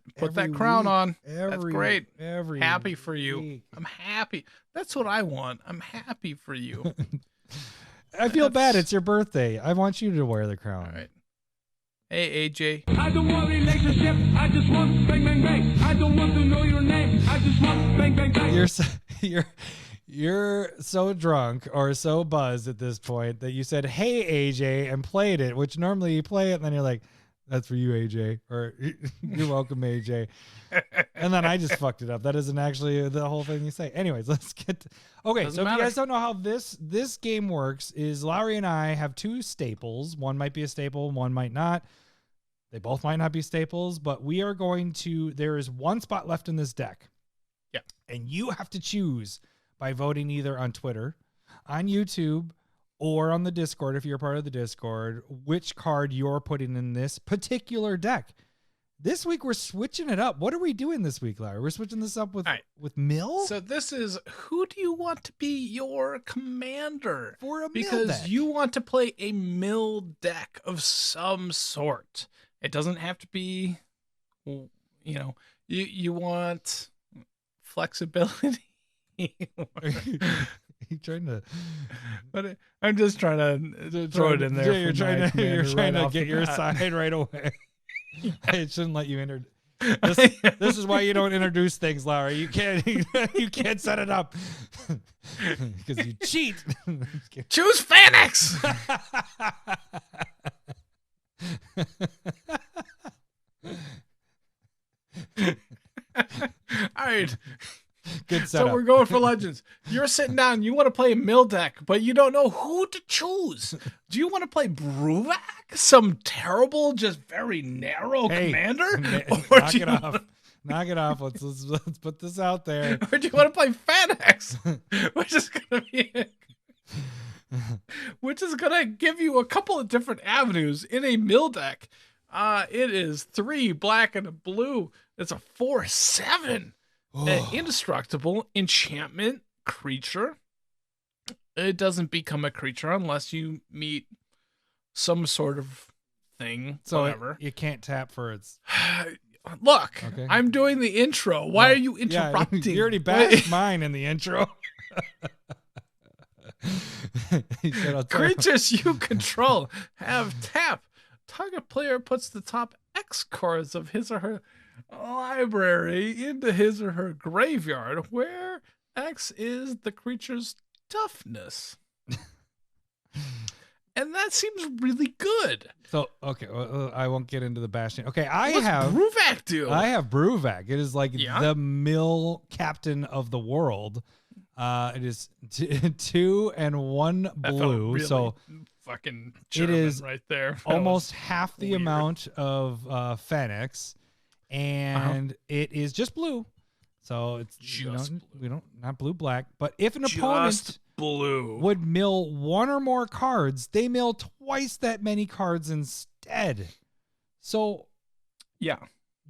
crown on. That's great. Happy for you. Week. I'm happy. That's what I want. I'm happy for you. I feel bad. It's your birthday. I want you to wear the crown. All right. Hey, AJ. I don't want relationship. I just want bang, bang, bang. I don't want to know your name. I just want bang, bang, bang. You're so drunk or so buzzed at this point that you said, "Hey, AJ," and played it, which normally you play it and then you're like, "That's for you, AJ," or "You're welcome, AJ." And then I just fucked it up. That isn't actually the whole thing you say. Anyways, let's get to, okay. Doesn't matter. If you guys don't know how this game works, is Lowery and I have two staples. One might be a staple, one might not. They both might not be staples, but we are going to. There is one spot left in this deck. Yeah, and you have to choose by voting either on Twitter, on YouTube, or on the Discord, if you're part of the Discord, which card you're putting in this particular deck. This week, we're switching it up. What are we doing this week, Larry? We're switching this up with Mill? So this is, who do you want to be your commander? For a because Mill deck. You want to play a Mill deck of some sort. It doesn't have to be, you want flexibility. You trying to, but I'm just trying to throw it in there. Yeah, you're trying to get your side right away. I shouldn't let you enter. This is why you don't introduce things, Larry. You can't set it up because you cheat. Choose Phenax. All right. Good setup. So we're going for Legends. You're sitting down. You want to play a Mill deck, but you don't know who to choose. Do you want to play Bruvac, some terrible, just very narrow commander? Knock it off. Let's put this out there. Or do you want to play Phenax, which is gonna give you a couple of different avenues in a Mill deck? It is 3 black and a blue. It's a 4/7. Indestructible enchantment creature. It doesn't become a creature unless you meet some sort of thing. So whatever. You can't tap for its. Look, okay. I'm doing the intro. Why are you interrupting? You already bashed mine in the intro. Creatures you control have tap. Target player puts the top X cards of his or her library into his or her graveyard, where X is the creature's toughness. And that seems really good. So, okay, I won't get into the bashing. Okay, What's Bruvac do? I have Bruvac. It is like the Mill captain of the world. It is 2 and 1 blue. Really so fucking German it is right there. Almost half the amount of Phenax. And it is just blue, so it's just we don't not blue black. But if an opponent blue would mill one or more cards. They mill twice that many cards instead. So, yeah,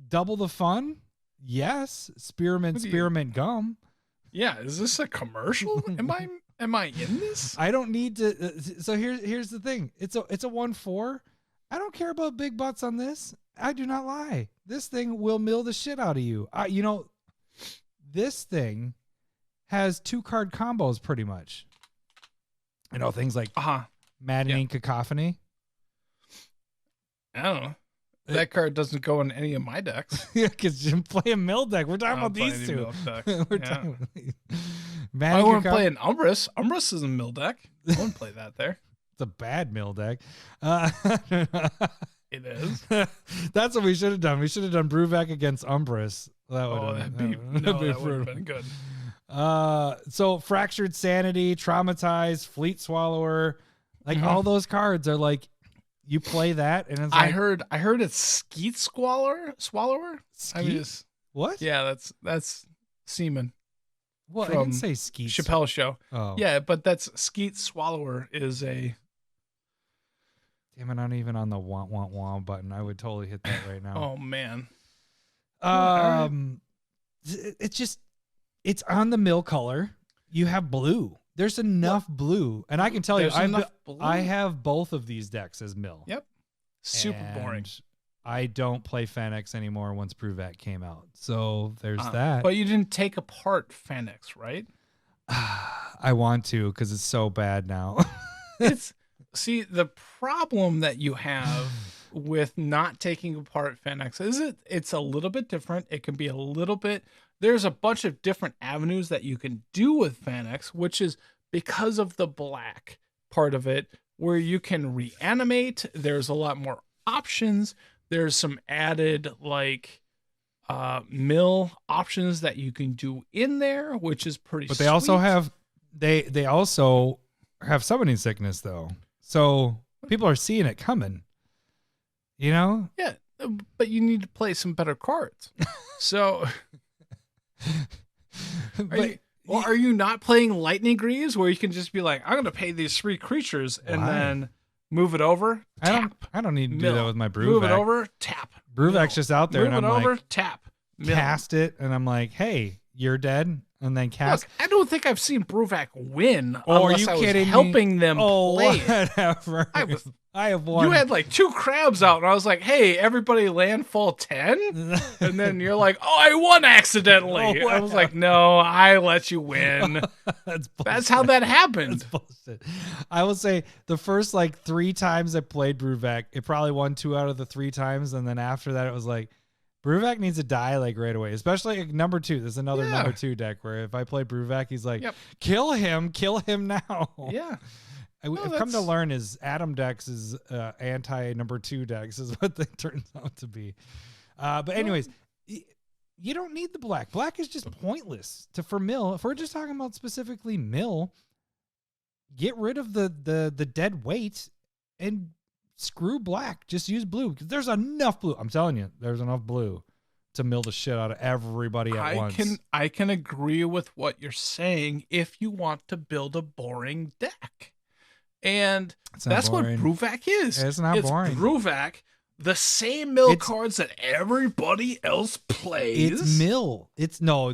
double the fun. Yes, spearmint gum. Yeah, is this a commercial? Am I in this? I don't need to. So here's the thing. It's a 1/4. I don't care about big butts on this. I do not lie. This thing will mill the shit out of you. This thing has 2-card combos pretty much. Things like Maddening Cacophony. I don't know. That card doesn't go in any of my decks. Yeah, because you play a mill deck. We're talking about these two. We're talking about these. I want to play an Umbris. Umbris is a mill deck. I wouldn't play that there. It's a bad mill deck. It is. That's what we should have done. We should have done Bruvac against Umbris. That would have been good. So Fractured Sanity, Traumatized, Fleet Swallower, all those cards are like, you play that and it's like, I heard it's Skeet Swallower. Skeet? What? Yeah, that's semen. Well, I didn't say Skeet. Chappelle Show. Oh. Yeah, but that's Skeet Swallower is a. Damn it, I'm not even on the wah button. I would totally hit that right now. Oh man. It's on the mill color. You have blue. There's enough blue. And I can tell you, I have both of these decks as mill. Yep. Super boring. I don't play Phenax anymore once Bruvac came out. So there's that. But you didn't take apart Phenax, right? I want to because it's so bad now. See, the problem that you have with not taking apart Phenax is it's a little bit different. It can be a little bit. There's a bunch of different avenues that you can do with Phenax, which is because of the black part of it, where you can reanimate. There's a lot more options. There's some added mill options that you can do in there, which is pretty. But they also have they also have summoning sickness though, so people are seeing it coming. Yeah, but you need to play some better cards. So. Are you not playing Lightning Greaves where you can just be like, I'm going to pay these 3 creatures and then move it over? Tap. I don't need to do that with my Bruvac. Move it over, tap. Bruvac's just out there, move and I'm over, like, tap. Cast it, and I'm like, hey, you're dead, and then cast. Look, I don't think I've seen Bruvac win unless I was helping them play whatever. I have won. You had 2 crabs out, and I was like, hey, everybody landfall 10? And then you're like, oh, I won accidentally. I was like, no, I let you win. That's how that happened. That's bullshit. I will say the first 3 times I played Bruvac, it probably won 2 out of the 3 times. And then after that, it was like, Bruvac needs to die right away, especially number 2. There's another number 2 deck where if I play Bruvac, he's like, kill him now. Yeah. I've come to learn is Adam decks is anti number 2 decks is what they turns out to be. But anyways, you don't need the black. Black is just pointless for mill. If we're just talking about specifically mill, get rid of the dead weight and screw black. Just use blue because there's enough blue. I'm telling you, there's enough blue to mill the shit out of everybody at once. I can agree with what you're saying if you want to build a boring deck. And that's boring. what Bruvac is. It's not boring. Bruvac, the same mill cards that everybody else plays. It's mill.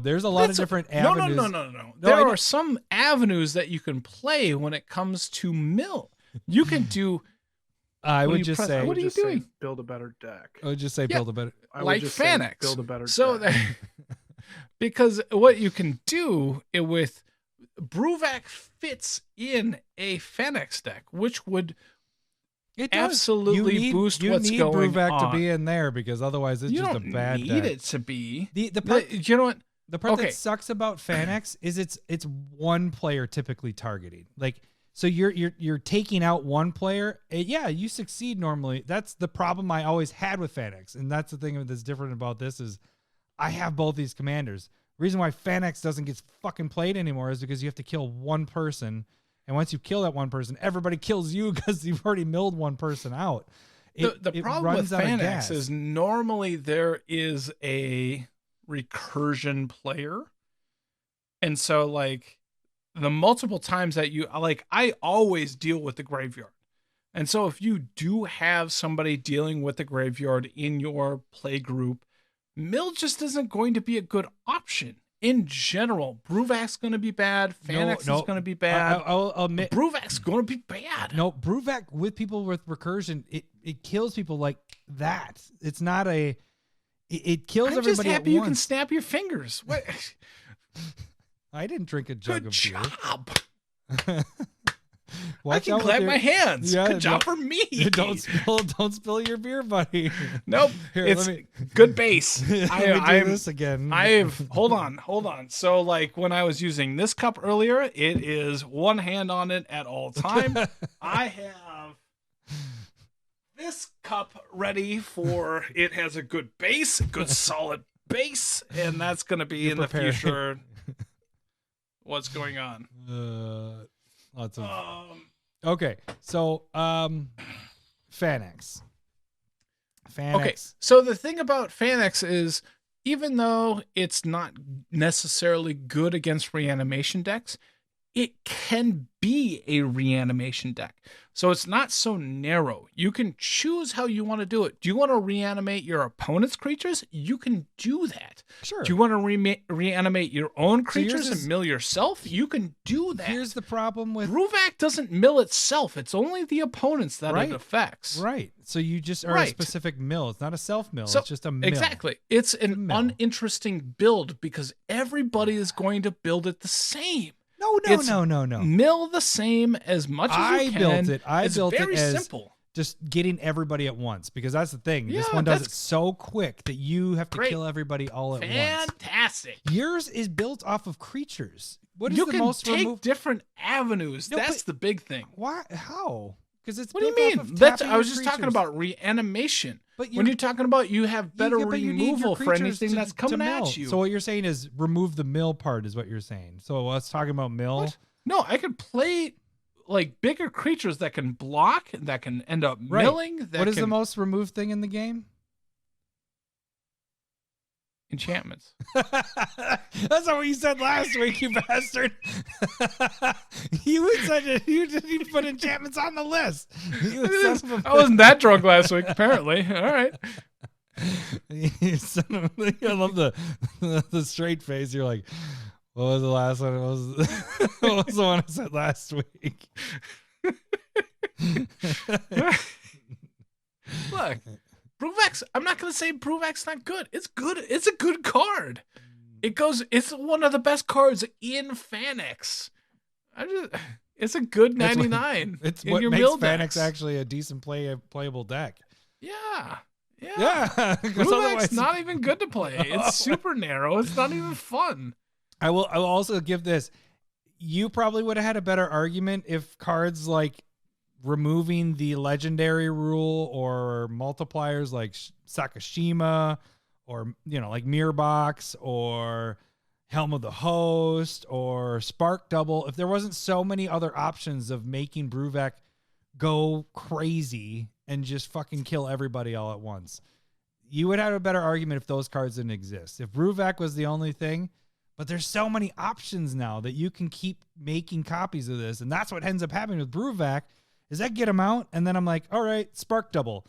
There's a lot of different avenues. No. There are some avenues that you can play when it comes to mill. You can do. I would just say. What are you doing? Build a better deck. I would just say build a better. Like Phenax. Build a better deck. That, because what you can do with Bruvac fits in a Phenax deck, which would absolutely boost what's going on. You need Bruvac to be in there because otherwise it's just a bad deck. You don't need it to be. You know what? The part that sucks about Phenax is it's one player typically targeting. So you're taking out one player. You succeed normally. That's the problem I always had with Phenax, and that's the thing that's different about this is I have both these commanders. Reason why Phenax doesn't get fucking played anymore is because you have to kill one person, and once you kill that one person, everybody kills you because you've already milled one person out. The problem with Phenax is normally there is a recursion player, and so the multiple times that you like, I always deal with the graveyard. And so if you do have somebody dealing with the graveyard in your play group, mill just isn't going to be a good option. In general, Bruvac's going to be bad. Phenax is going to be bad. I'll admit, Bruvac's going to be bad. No, Bruvac with people with recursion, it kills people like that. It's not a. It kills everybody just happy at you once. can snap your fingers. What? I didn't drink a jug Good of job. beer. I can clap my hands. Yeah, Good job for me. Don't spill your beer, buddy. Nope. Here, it's good base. Let me do this again. Hold on. So like when I was using this cup earlier, it is one hand on it at all time. I have this cup ready for it has a good base, a good solid base, and that's going to be in the future. What's going on? Lots of. Okay, so Phenax. Okay, so the thing about Phenax is, even though it's not necessarily good against reanimation decks, it can be a reanimation deck. So it's not so narrow. You can choose how you want to do it. Do you want to reanimate your opponent's creatures? You can do that. Sure. Do you want to reanimate your own creatures and mill yourself? You can do that. Here's the problem with Bruvac doesn't mill itself. It's only the opponents that it affects. Right. So you just are a specific mill. It's not a self mill. So, it's just a mill. Exactly. It's an uninteresting build because everybody is going to build it the same. No. Mill the same as much as you can. I built it as simple. Just getting everybody at once, because that's the thing. This one does it so quick that you have to kill everybody all at once. Fantastic. Yours is built off of creatures. What is you the can most take different avenues. No, that's the big thing. Why? How? Because it's. What do you mean? I was just talking about reanimation. But when you're talking about you have better removal for anything that's coming at you. So what you're saying is remove the mill part is what you're saying. So let's talk about mill. What? No, I could play like bigger creatures that can block, that can end up milling. What is the most removed thing in the game? Enchantments. That's not what you said last week, you bastard. You said you didn't even put enchantments on the list. I wasn't that drunk last week, apparently. All right. I love the straight face. You're like, what was the last one? What was the one I said last week? Look. Bruvac's, I'm not going to say Bruvac's not good. It's good. It's a good card. It's one of the best cards in Phenax. It's a good 99. It's what makes Phenax actually a decent playable deck. Yeah. Bruvac's not even good to play. It's super narrow. It's not even fun. I will also give this. You probably would have had a better argument if cards like removing the legendary rule or multipliers like Sakashima or, like Mirror Box or Helm of the Host or Spark Double. If there wasn't so many other options of making Bruvac go crazy and just fucking kill everybody all at once, you would have a better argument if those cards didn't exist. If Bruvac was the only thing, but there's so many options now that you can keep making copies of this. And that's what ends up happening with Bruvac. Is that get them out? And then I'm like, all right, Spark Double.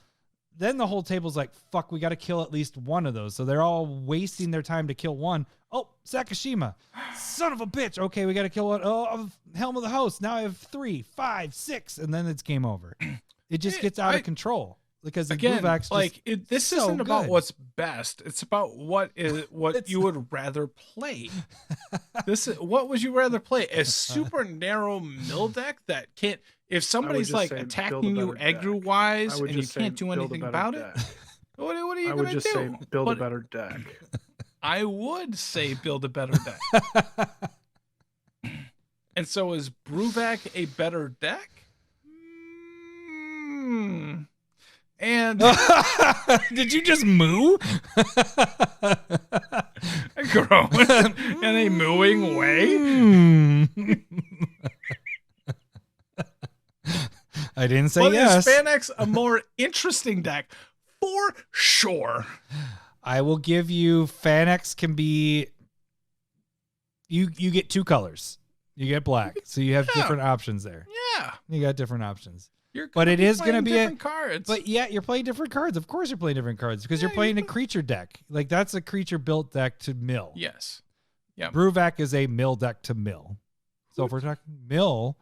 Then the whole table's like, fuck, we got to kill at least one of those. So they're all wasting their time to kill one. Oh, Sakashima. Son of a bitch. Okay, we got to kill one. Oh, Helm of the Host. Now I have 3, 5, 6. And then it's game over. It just gets out of control. Because again, Bruvac's this so isn't about good. what's best. It's about what you would rather play. What would you rather play? A super narrow mill deck that can't. If somebody's like attacking you aggro wise and you can't do anything about it, what are you going to do? I would just say build a better deck. I would say build a better deck. And so is Bruvac a better deck? And did you just moo? Grown in a mooing way. I didn't say yes. Is Phenax a more interesting deck? For sure. I will give you Phenax can be. You get 2 colors. You get black. So you have different options there. Yeah. You got different options. But it is going to be different cards. But yeah, you're playing different cards. Of course you're playing different cards because you're playing a creature deck. Like that's a creature built deck to mill. Yes. Yeah. Bruvac is a mill deck to mill. So if we're talking mill,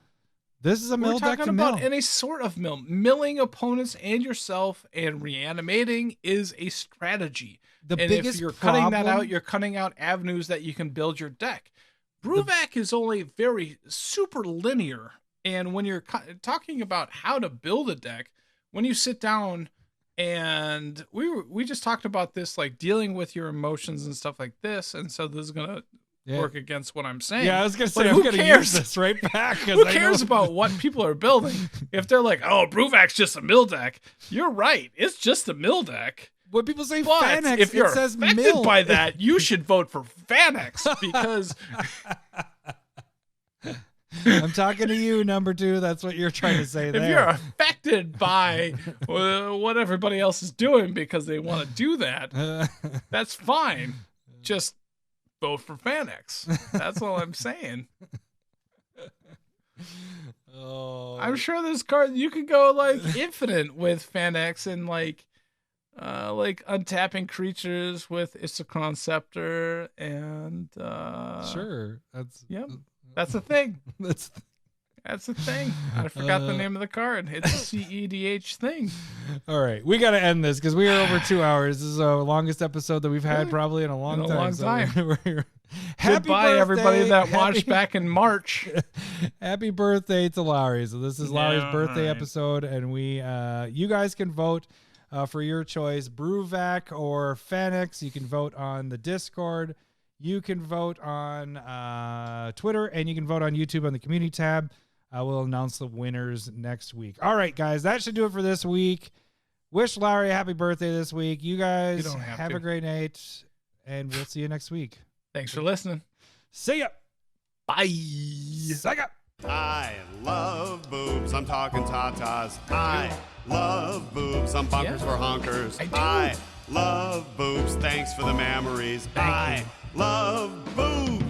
this is a mill deck to mill. We're talking about any sort of mill. Milling opponents and yourself and reanimating is a strategy. The and biggest if you're problem, cutting that out, you're cutting out avenues that you can build your deck. Bruvac is only very super linear. And when you're talking about how to build a deck, when you sit down and we just talked about this, like dealing with your emotions and stuff like this. And so this is going to work against what I'm saying. Yeah, I was going to say, who I'm going to use this right back. Who cares about what people are building? If they're like, oh, Bruvac's just a mill deck. You're right. It's just a mill deck. When people say but Phenax, if you're it says affected mill. by that, you should vote for Phenax because... I'm talking to you, number 2. That's what you're trying to say there. If you're affected by what everybody else is doing because they want to do that, that's fine. Just vote for Phenax. That's all I'm saying. Oh, I'm sure this card you could go like infinite with Phenax and like untapping creatures with Isochron Scepter and sure. That's a thing. That's a thing. I forgot the name of the card. It's a CEDH thing. All right. We got to end this because we are over 2 hours. This is the longest episode that we've had probably in a long time. Goodbye, everybody that watched back in March. Happy birthday to Lowery. So this is Lowery's birthday episode, and you guys can vote for your choice, Bruvac or Phenax. You can vote on the Discord. You can vote on Twitter, and you can vote on YouTube on the community tab. I will announce the winners next week. All right, guys, that should do it for this week. Wish Lowery a happy birthday this week. You guys have a great night, and we'll see you next week. Thanks for listening. See ya. Bye. See ya. I love boobs. I'm talking tatas. I love boobs. I'm bunkers for honkers. I love boobs. Thanks for the memories. I love boobs.